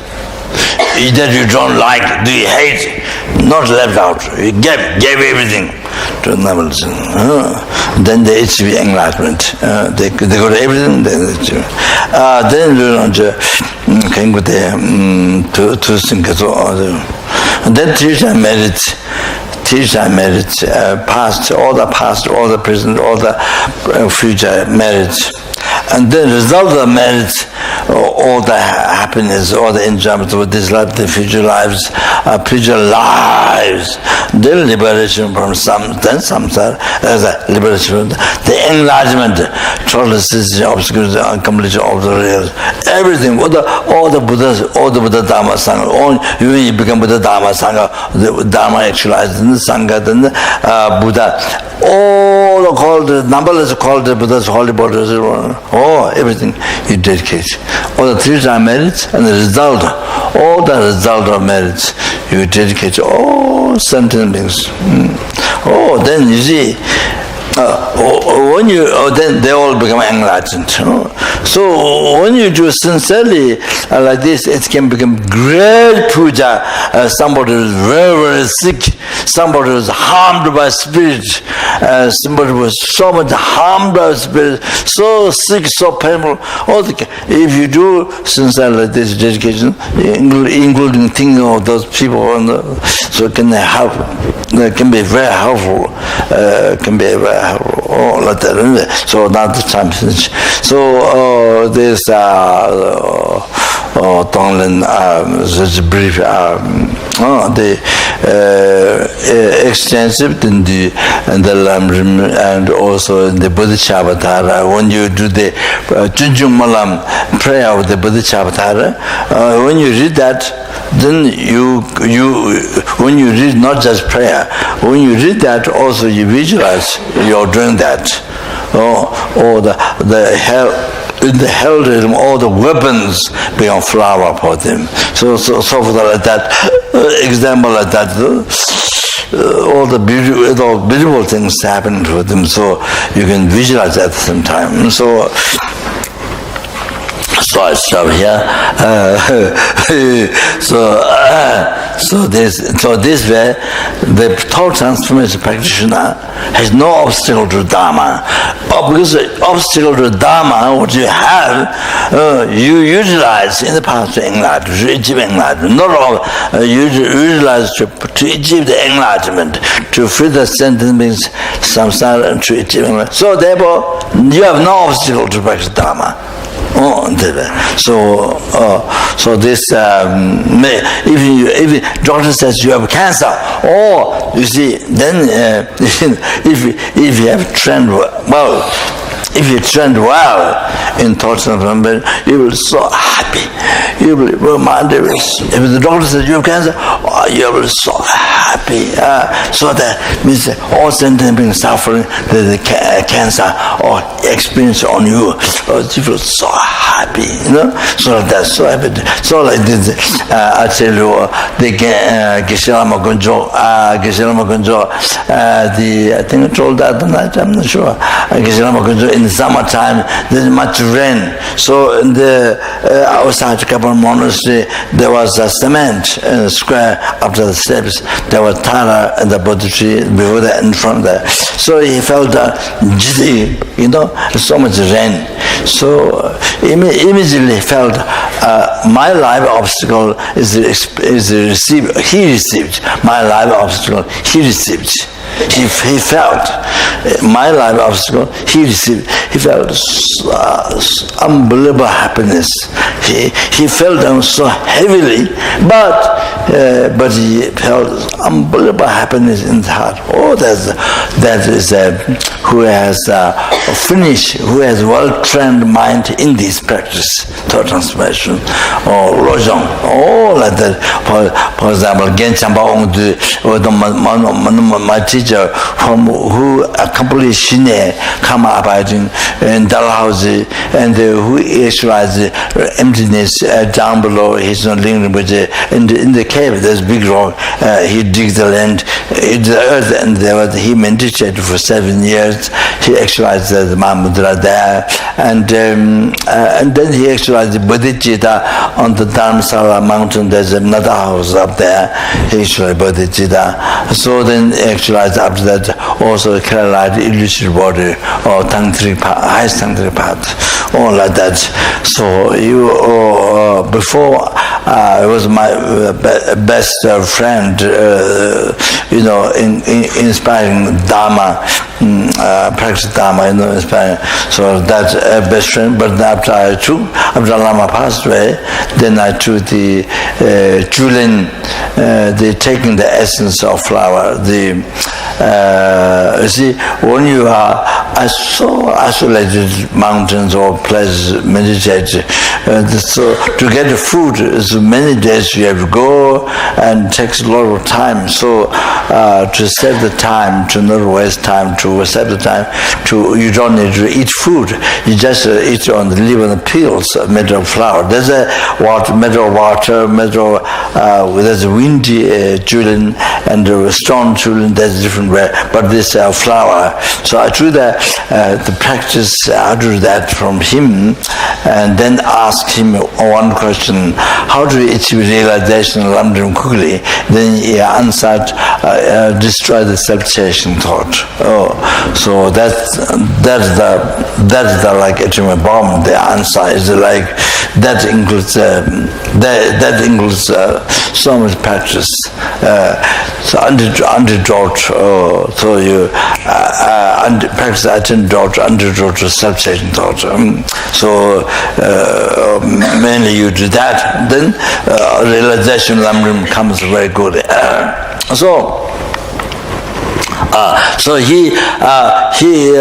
that you don't like, do you hate, not left out. You gave everything to another. Then they achieve enlightenment. They got everything. Then can go there to think as well. Then teacher merit, past, all the present, all the future merits. And then result of merit, all the happiness, all the enjoyment of this life, the future lives, the liberation from samsara, as a liberation, the enlargement, total obscurity, completion of the real, everything, all the Buddhas, all the Buddha Dharma Sangha, you become Buddha Dharma Sangha, the Dharma actualized in the Sangha, then the Buddha, all called, numberless called the Buddha's holy bodies, everything you dedicate. All the 3 time merits and the result, all the result of merits you dedicate, all sentient beings. Then you see, when you, then they all become enlightened. So when you do sincerely like this, it can become great puja. Somebody who is very, very sick, somebody who is harmed by spirit, somebody who is so much harmed by spirit, so sick, so painful. If you do sincerely like this dedication, including thinking of those people, so it can help. It can be very helpful. Like that. So not the time. So this Tonglen such brief the extensive in the Lamrim and also in the Bodhisattva. When you do the Junjung Malam prayer of the Bodhisattva, when you read that, then you when you read not just prayer, when you read that also you visualize you're doing that. The hell in the hell realm, all the weapons become flower for them. So forth like that. Example like that. All the beautiful things happen to them. So you can visualize at the same time. So saw itself here. So this way, the thought transformation practitioner has no obstacle to Dharma. Because the obstacle to Dharma, what you have, you utilize in the path to enlightenment, to achieve enlightenment. Not all, you utilize to achieve the enlightenment, to free the sentient beings, samsara, and to achieve enlightenment. So therefore, you have no obstacle to practice Dharma. So this if the doctor says you have cancer, or you see, then if you have trained well, if you trained well in thoughts and remember, you will be so happy. You will be reminded. If the doctor says you have cancer, you will be so happy. So that means all sentient beings suffering the cancer or experience on you. You feel so happy, So that's so happy. So like this, I tell you, the Geshe-Lama Gunjo, I think I told that tonight, I'm not sure. Geshe-Lama Gunjo, in the summertime, there's much rain. So in the outside Kappan monastery, there was a cement square after the steps. There was Tara and the Bodhi tree before that, in front there. So he felt giddy, so much rain. So immediately felt my life obstacle is received. He received my life obstacle. He received. He felt my life obstacle. He received. He felt unbelievable happiness. He felt them so heavily, but he felt unbelievable happiness in his heart. Oh, that is who has finished, who has well-trained mind in this practice, thought transformation, or lojong, like that. For example, Genchamba Ongdu, my teacher, who accomplished Shine, Karma abiding in Dalhousie, and who exercised emptiness down below his Ling Rinpoche. In the cave, there's a big rock. He digged the land, the earth, and he meditated for 7 years. He exercised the Mahamudra there, and then he exercised the bodhicitta on the Dharamsala mountain. There's another house up there. He exercised bodhicitta. So then he exercised after that also Kerala, the illusory body, or tantric path, highest tantric path, all like that. So you before it was my best friend, in inspiring Dharma, practice Dharma, inspiring. So that's a best friend. But after Lama passed away, then I took the Julin, the taking the essence of flower. You see, when you are so isolated mountains or places, meditate. So to get the food, is many days you have to go, and it takes a lot of time. So to save the time, to not waste time, to save the time, you don't need to eat food. You just live on the peels made of flour. There's a made of water, there's a windy Julin and a strong Julin. There's a different way, but this flour. So I drew the practice. I drew that from him, and then asked him one question: how do you achieve realization of Lamdrim quickly? Then he answered, destroy the self-chasing thought. So that's the like atomic bomb. The answer is like that includes so much practice. So antidote. So you practice antidote to self-chasing thought. So mainly you do that, then realization Lamrim comes very good. So he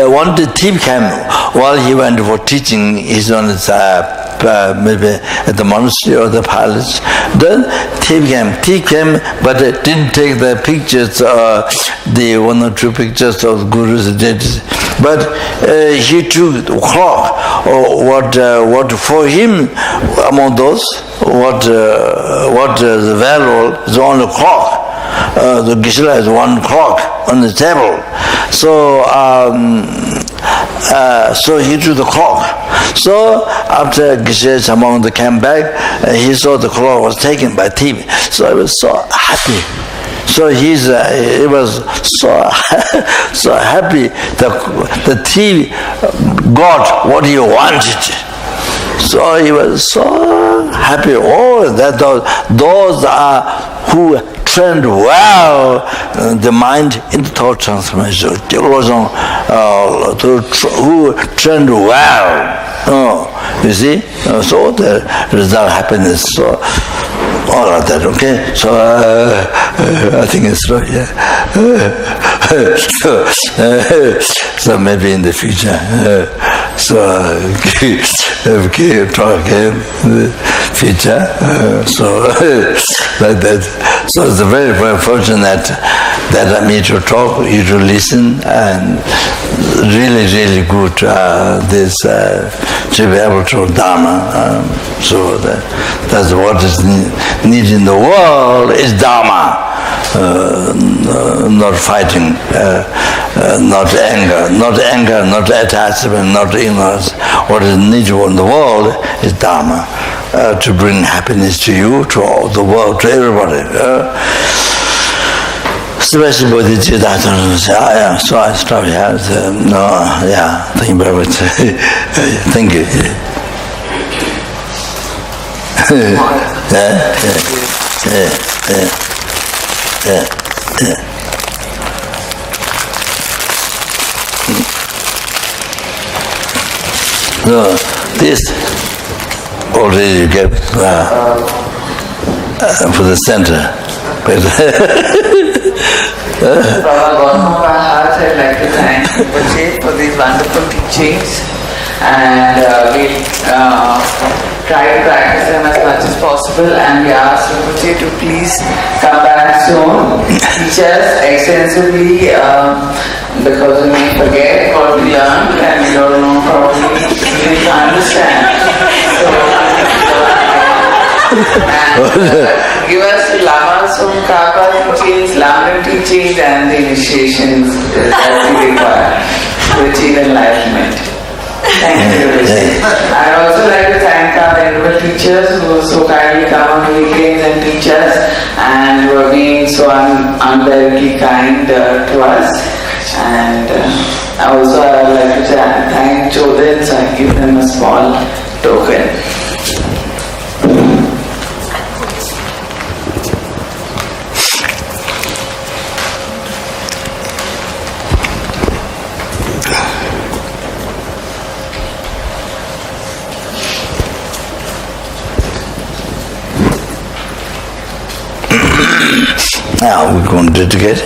wanted Tibkam while he went for teaching. He's on his maybe at the monastery or the palace. Then Tibkam, but didn't take the pictures, the 1 or 2 pictures of the gurus did. But he took the clock. What for him among those? What the value is on the clock. The Geshe-la is 1 clock on the table. So So he drew the clock. So after Geshe Chamon came back, he saw the clock was taken by thief. So he was so happy. So he was so so happy that the thief got what he wanted. So he was so happy. Oh, that those are who trained well the mind into thought transformation. Who trained well. You see? So the result happiness. So all of that, okay? So I think it's right, yeah. So maybe in the future. Okay, talk again in the future. Like that. So it's very, very fortunate that I meet you talk, you to listen, and really, really good this to be able to Dharma. So that's what is needed in the world is Dharma. Not fighting, not anger, not attachment, not ignorance. What is needed in the world is Dharma, to bring happiness to you, to all the world, to everybody. Especially Bodhicitta. So I stop here. Thank you very much. Thank you. No, this already you get for the center. Bottom of my heart, I'd like to thank Rinpoche for these wonderful teachings, and we try to practice them as much as possible, and we ask Rinpoche to please come back soon, teach us extensively, because we may forget what we learned and we don't know probably even to understand. And give us Lama Kappa teachings, Lama teachings, and the initiations that we require to achieve enlightenment. Thank you. I'd also like to thank our venerable teachers who so kindly come on weekends and teach us, and who are being so unbearably kind to us. And also I'd like to thank Choe, so I give them a small token. Now we're going to dedicate.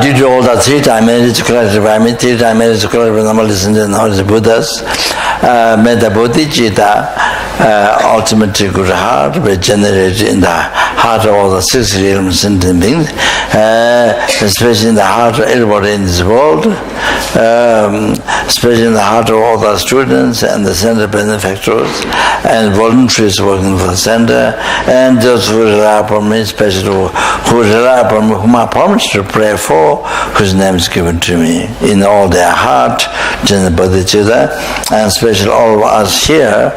Due to all that 3 time marriage collective, 3 time marriage collective, number listened to the Buddhas, may the Bodhicitta, ultimate good heart, be generated in the heart of all the 6 realms sentient beings, especially in the heart of everybody in this world, especially in the heart of all the students and the center benefactors and voluntaries working for the center, and those who rely upon me, especially who rely upon me, whom I promise to pray for, whose name is given to me in all their heart, Jana Bodhicitta, and especially all of us here,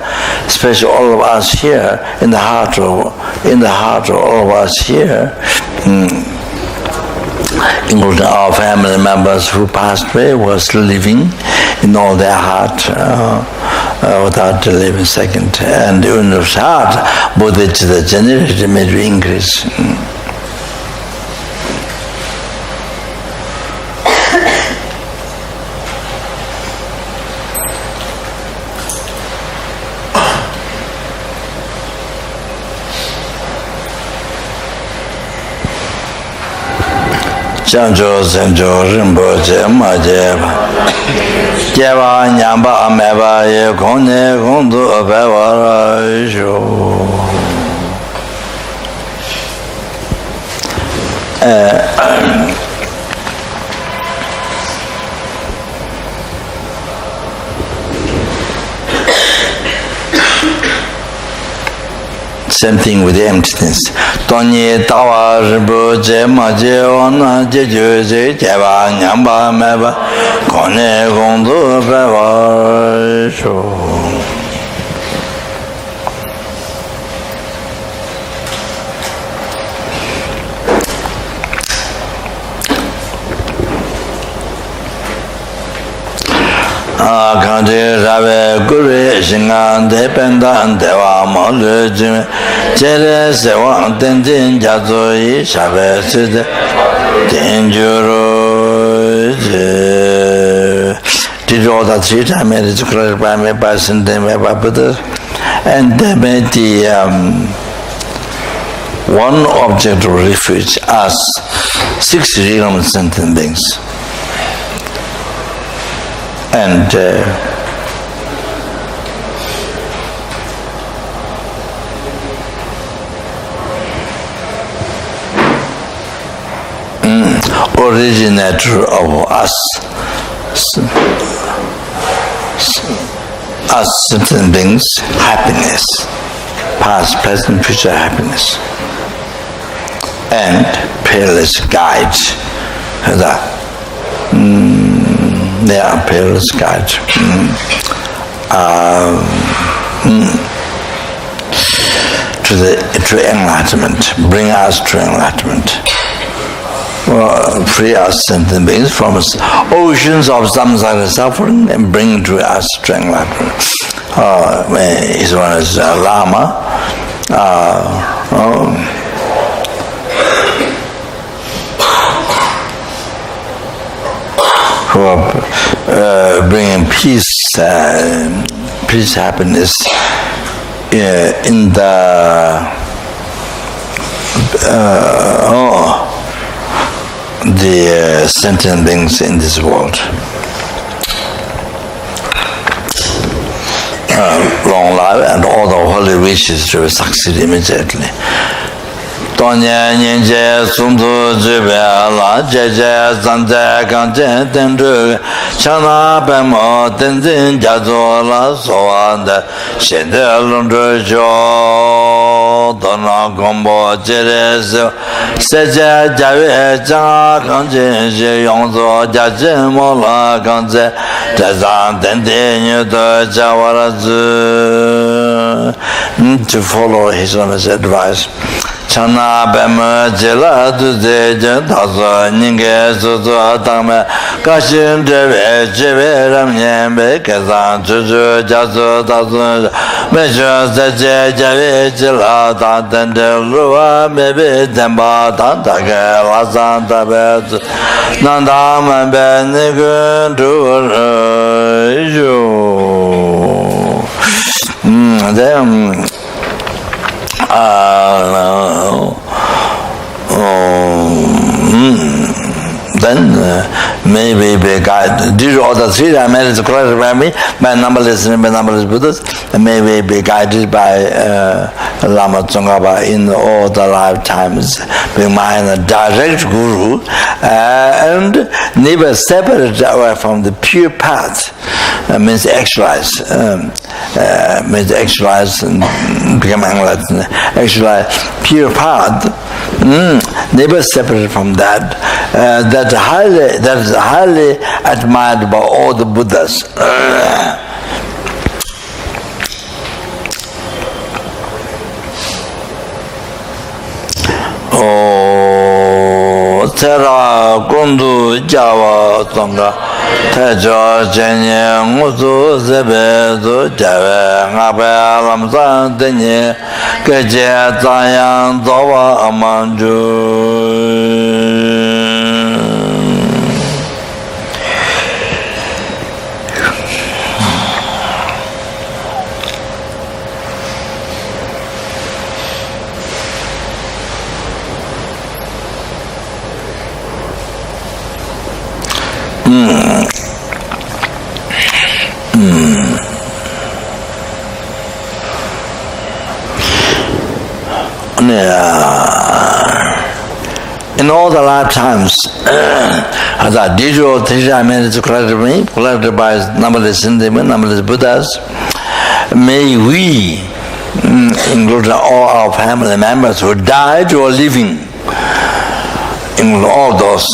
in the heart of all of us here, including our family members who passed away, who are still living in all their heart without delaying a second. And in the heart, Bodhicitta generated may be increase. Chanjo Senjo Rinpoche Majeba Jeva Nyamba Ameba Ye Kone Kundu Abeva Raisho. Same thing with the emptiness. Tony Tawa Rinpoche Maje Wana Jeju Jeva Nyamba Meba Kone Gondo Beva Sho. Kanji Rabe Guri Shingan Dependan Dewa Molu Jere Sewa Tenzin Jazo Shabe Side Tenjuru did all that shit. I made it declared by me by Sindeme by Buddha, and they made the one object of refuge as 6 realm sentient beings. And originator of us certain things, happiness, past, present, future happiness, and peerless guides. They are peerless guides to enlightenment, bring us to enlightenment. Free us sentient beings from oceans of samsara suffering and bring to us to enlightenment. His one is Lama. Who are bringing peace, happiness in the sentient beings in this world. Long life and all the holy wishes to succeed immediately. Tonya Ninja Sundu Jibela, Jeja Zanja Ganja Dendru, Chana Bemo, Tenzin Jazola, Soanda, Shende Lundrujo, Dona Gombo, Jeres, Seja Javi, Janga Ganja, Yongzo, Jajimola Ganja, Jazan Tendin, Jawarazu, to follow his own advice. Chana Bema Jela Duze Tazo Ninge Suzu Tame Kashin Jeve Jeve Ramyembe Kazan Chuju Jazu Tazu Mejo Seje Jave Jela Tante Lua Mebe Temba Tantake Lasan Tabet Nanda Mambe Nigun Then maybe be guided. Due to all the 3 dimensions corrected by me, by numberless Buddhas, and maybe be guided by Lama Tsongkhapa in all the lifetimes, being my direct guru, and never separate away from the pure path. Means actualize, and become enlightened. Actualize pure path. Never separated from that. That is highly admired by all the Buddhas. Tera Kundu Java Tonga Tejo Jenye Nguzu Zebe Zu Jave Ngabe Lamsan Tenye Keje Zayang Zopa Amanju. In all the lifetimes, as I did all things I made to collected by numberless Buddhas, may we including all our family members who died or living, including all those,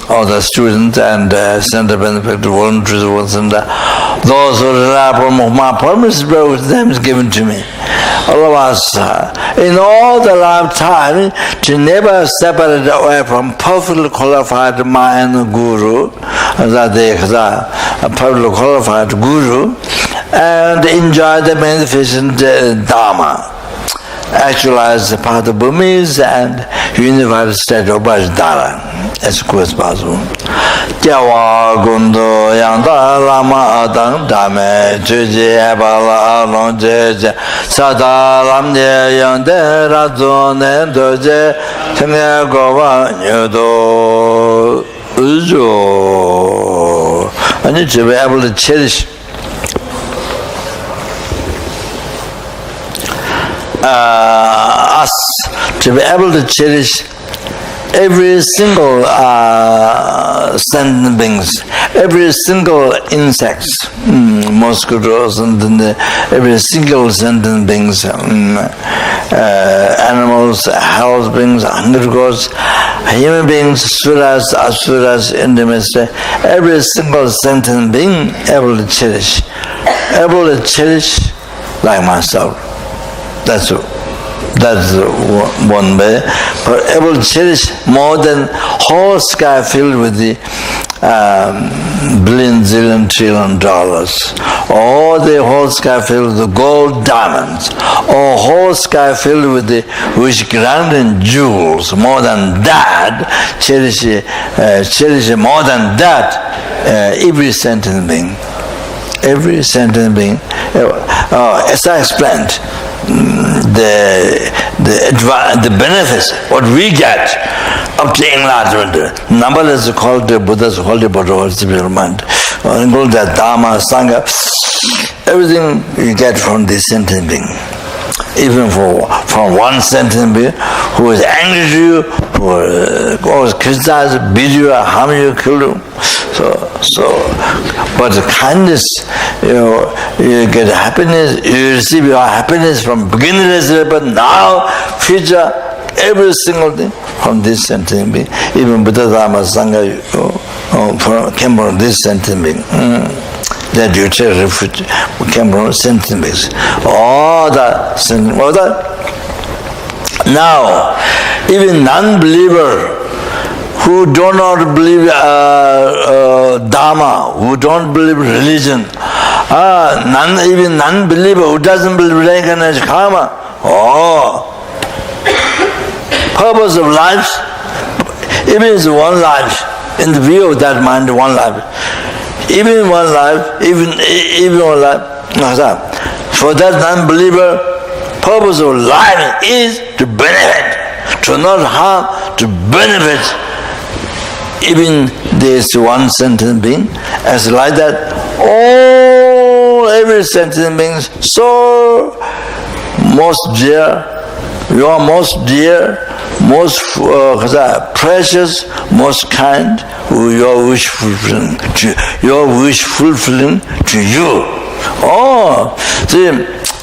all the students and center benefit volunteers, and those who rely upon my permissive names given to me. All of us, in all the lifetime, to never separate away from perfectly qualified mind guru, that they are a perfectly qualified guru, and enjoy the magnificent Dharma, actualize the path of Burmese and unified state of Bhajdara as quick as possible. Kyawa Gundo Yanda Lama Adang Dame Tuji Bala Lonje Sada Lamde Yande Razone Doje Tene Gova Nyudo Ujo. I need to be able to cherish us, to be able to cherish every single sentient beings, every single insects, mosquitoes, and every single sentient beings, animals, house beings, hungry gods, human beings, suras, asuras, in the midst, every single sentient being able to cherish like myself. That's one way. But able to cherish more than whole sky filled with the billion, zillion, trillion dollars, or the whole sky filled with the gold diamonds, or whole sky filled with the rich grand and jewels. More than that, cherish more than that every sentient being. Every sentient being. As I explained, the benefits, what we get up to enlargement. Numberless called the Buddha's holy Buddha's development. Include the Dharma, Sangha, everything you get from this sentient being. Even from one sentient being who is angry to you, who always criticizes, beat you, harm you, kill you. But the kindness, you get happiness, you receive your happiness from beginning, but now, future, every single thing from this sentient being. Even Buddha Dharma Sangha came from this sentient being. That you take refuge came from sentient beings. All that. Now, even non-believer who do not believe Dharma, who don't believe religion, even non-believer who doesn't believe reincarnation karma, purpose of life, even is one life, in the view of that mind, one life. Even one life, even one life. For that non-believer, purpose of life is to benefit, to not harm, to benefit. Even there is one sentient being, as like that, every sentient being, so most dear, you are most dear, most precious, most kind, your wish fulfilling to you. See,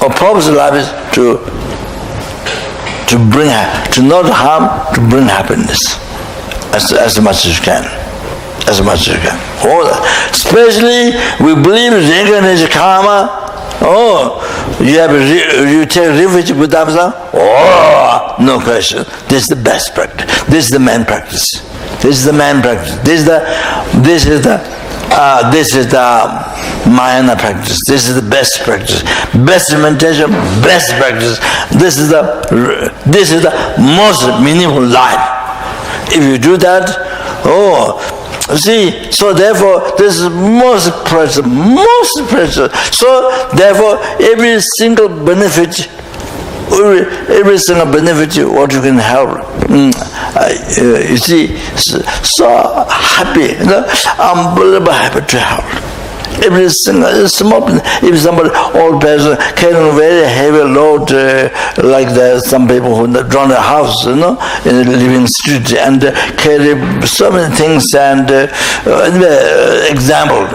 our purpose of life is to bring, to not harm, to bring happiness. As much as you can. As much as you can. Especially, we believe in reincarnation karma. You take refuge with Dhamma. No question. This is the best practice. This is the main practice. This is the main practice. This is the Mahayana practice. This is the best practice. Best meditation, best practice. This is the most meaningful life. If you do that, see, so therefore, this is most precious, most precious. So therefore, every single benefit, what you can help. You see, so happy, unbelievable happy to help. Every single small, if somebody old person carrying a very heavy load, like some people who run a house, in the living street, and carry so many things, and example,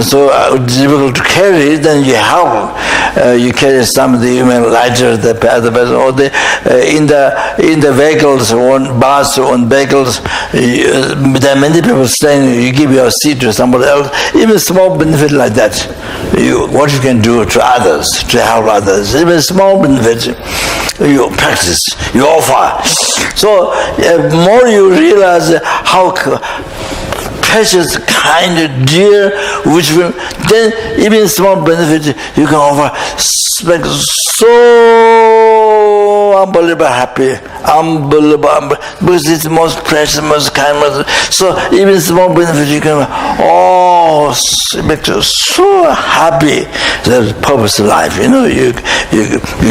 so difficult to carry, then you help. You carry something even lighter than the other person, or in the vehicles, on bus, on vehicles, there are many people staying. You give your seat to somebody else. Even small benefit like that, what you can do to others, to help others. Even small benefit, you practice, you offer. So more you realize how precious, kind, dear, which will then even small benefit you can offer, make so unbelievable happy, unbelievable, because it's most precious, most kind, so even small benefit you can, make you so happy. That's purpose of life, you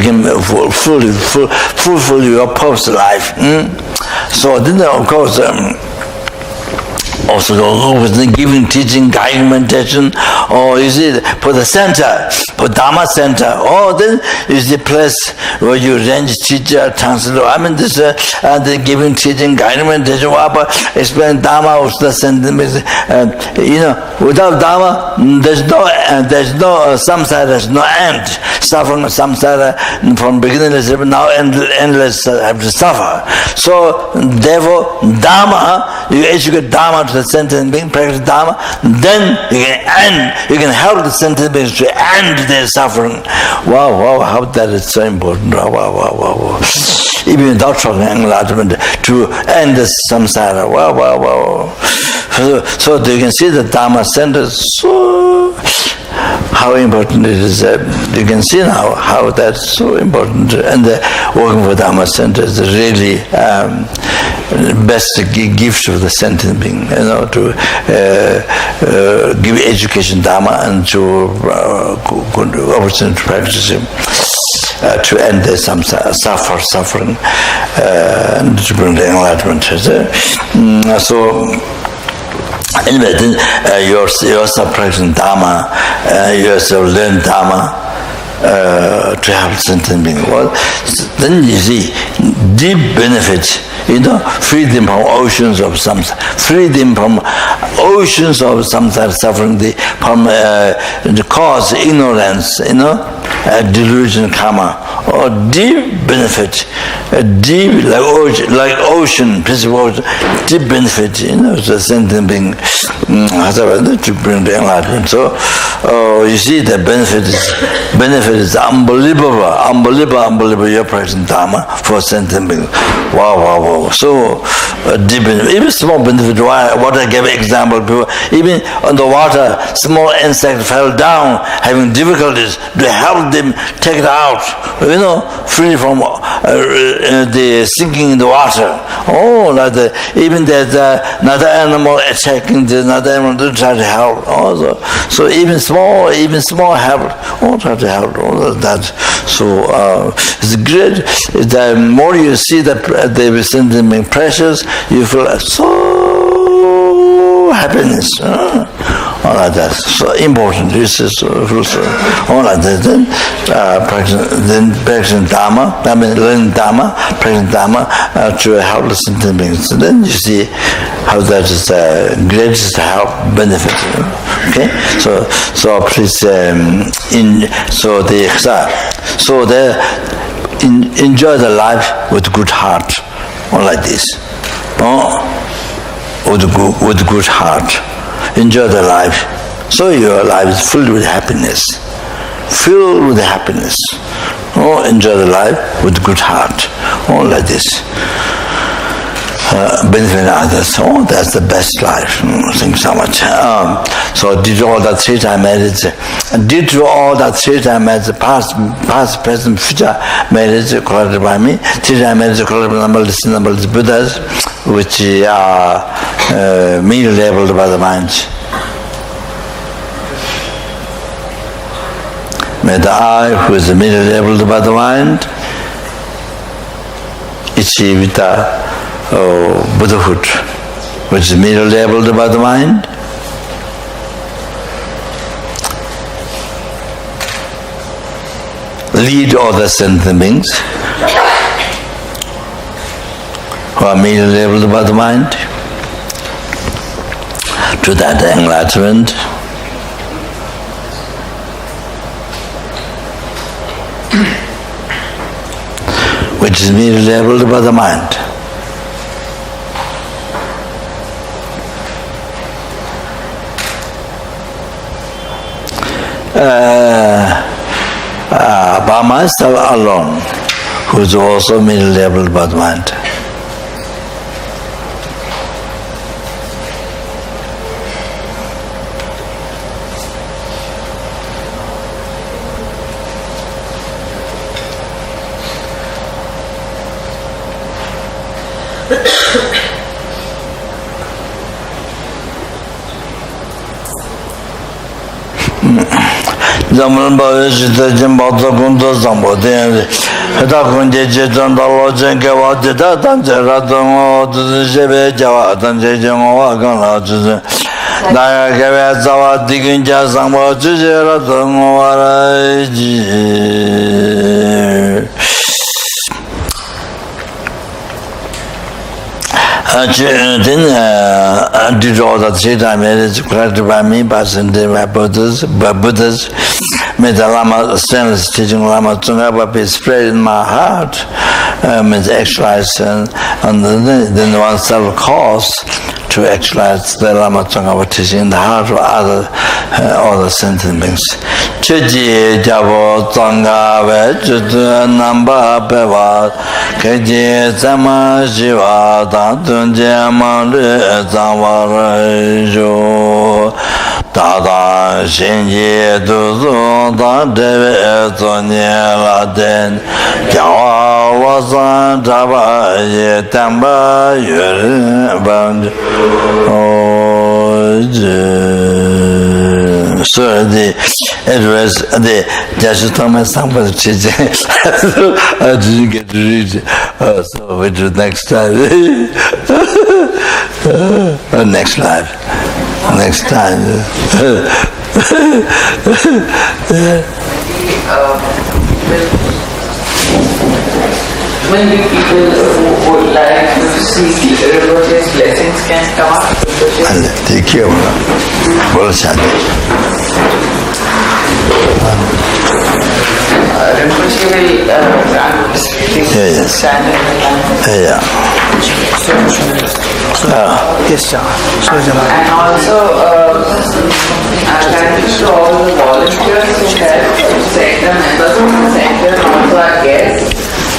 can fulfill your purpose of life. So then of course, also go with the giving, teaching, guiding, meditation, or is it for the center, for Dharma center, or then is the place where you arrange teacher, translator. I mean this the giving, teaching, guiding, meditation, explain Dharma was the sentence. Without Dharma there's no samsara, there's no end. Suffering samsara from beginningless now endless have to suffer. So therefore Dharma, you educate Dharma to the sentient being, practice Dharma, then you can help the sentient beings to end their suffering. Wow, how that is so important. Wow. Even without talking enlightenment, to end the samsara. Wow. So you can see the Dharma center, so how important it is. You can see now how that's so important. And working for Dharma center is really best gift of the sentient being, to give education Dharma and to good opportunity to practice him, to end the suffering and to bring the enlightenment. So anyway, then you yourself practicing Dharma, you yourself learn Dharma to help sentient being. Well, then you see deep benefit. Freedom from oceans of samsara, freedom from oceans of samsara suffering, from the cause, ignorance, delusion, karma, or deep benefit, deep like ocean, principle ocean, deep benefit, the sentient being, to bring the enlightenment. So you see the benefit is unbelievable. You're practicing Dharma for sentient being. Wow. So deep benefit. Even small benefit. What I gave example before. Even on the water, small insect fell down, having difficulties, to help them take it out. Free from the sinking in the water. Even there's another animal attacking another animal to try to help. Also, so even small help. All try to help. All of that. So it's great. The more you see that they will send them being precious, you feel so happiness. All like that. So important. This is all like that. Then practicing Dharma. Learning Dharma, practicing Dharma to help the sentient beings. So then you see how that is the greatest help benefit. Okay. So please enjoy the life with good heart. All like this. With good heart. Enjoy the life. So your life is filled with happiness. Filled with happiness. Enjoy the life with good heart. All like this. Benefiting others. That's the best life. Thank you so much. So did all that 3-time marriage. Due to all that 3-time marriage, past, present, future marriage collected by me, 3-time marriage collected by numberless Buddhas, which are merely labeled by the mind. May the I, who is merely labeled by the mind, achieve the Buddhahood, which is merely labeled by the mind. lead all the sentient beings who are merely labeled by the mind to that enlightenment. Which is merely labeled by the mind. By myself alone, who is also merely labeled by the mind. Zaman bağışı için bazı konuda zambodu da konje jeton dalo jenke vade da tanca radon o tuzebe java tanca jengo wa kana tuz da keve zawa digunja zambo tuje radon waraji then did all that shit I made is corrected by me by Buddhas, made the Lama stainless teaching Lama Tsungpa be spread in my heart, means actualize and then oneself cause to actualize the Lama Tsungpa teaching in the heart of other sentient beings. Cheji Jabo Tsanga Vechutu Namba Peva Keji Tsama Shiva Tantun Jema Lu Tsangvara Tata Shinji Tuzu Tanteve Tsonye Laten Kyawa Wasan Taba Ye Tamba Yuri Banj So it was the Jashutama Sangpa Chichi. I didn't get to read it. So we do next time. Next life. Next time. Many people who would like to see Rinpoche's blessings can come up. Take care. Rinpoche will stand in the line. And also, thank you to all the volunteers who help to take the members of the center and also our guests.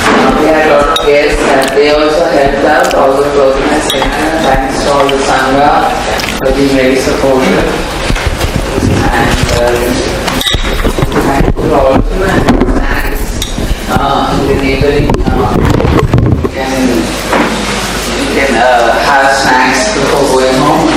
We had a lot of guests and they also helped us, all the clothing and center. Thanks to all the Sangha for being very supportive. And thank you to all of you and snacks in the neighboring. You can have snacks before going home.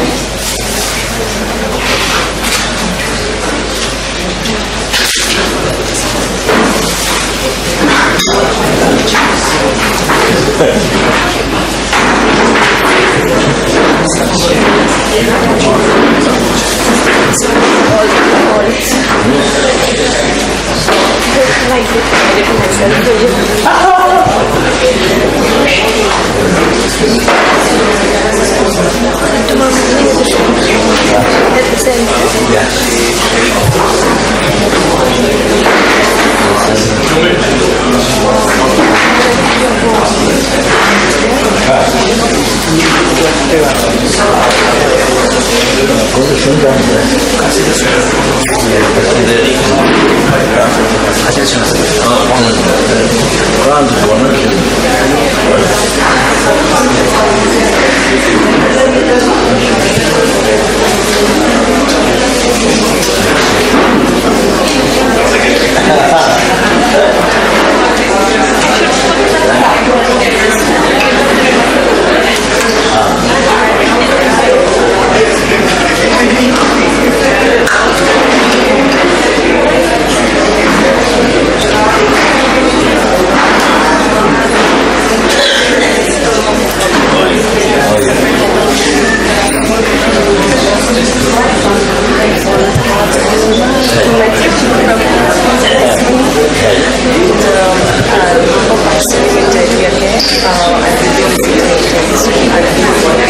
I will be visiting so I will be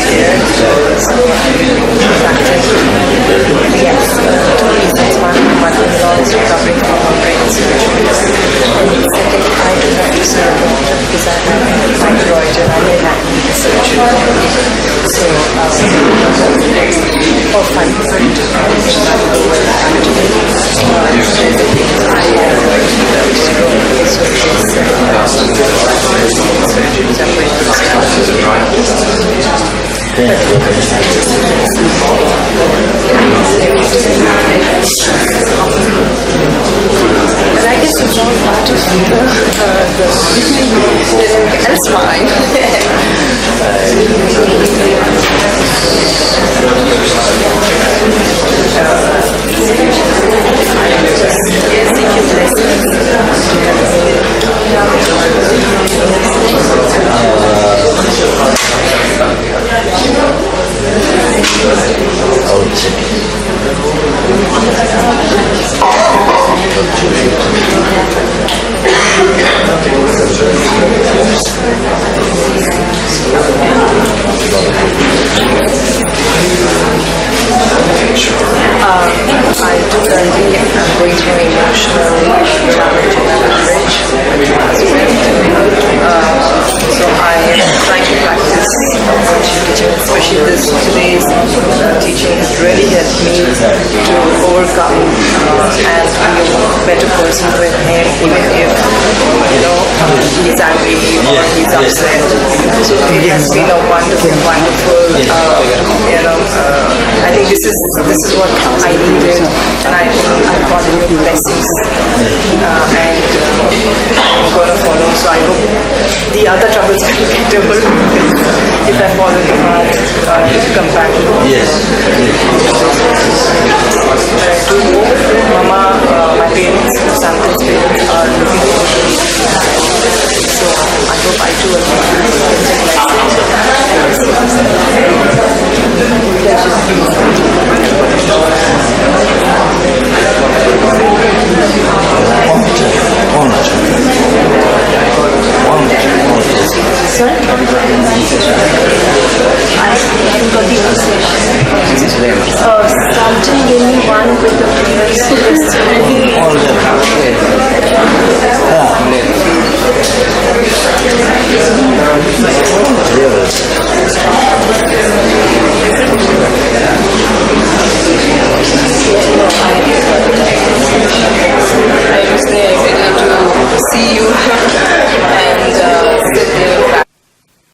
there. So yes, two reasons. One, my mother-in-law is recovering from her brain surgery. And second, I do have to serve because I have thyroid and I may have need surgery. So, or fine, I don't know what I'm doing. I am going to go for surgeries. Surgeries are going to but I guess it's all part of that's fine. I do currently, I'm going through emotional challenge in my marriage. So I am trying to practice teaching, especially today's teaching has really helped me to overcome and be a better person with him, even if he's angry or he's upset. So it has been a wonderful, I think this is what I needed, and I got your blessings, and I'm going to follow. So I hope the other troubles can get over if I follow the path to come back. Yes. I do hope Mama, my parents, Santa's parents are looking forward to it. So I hope I do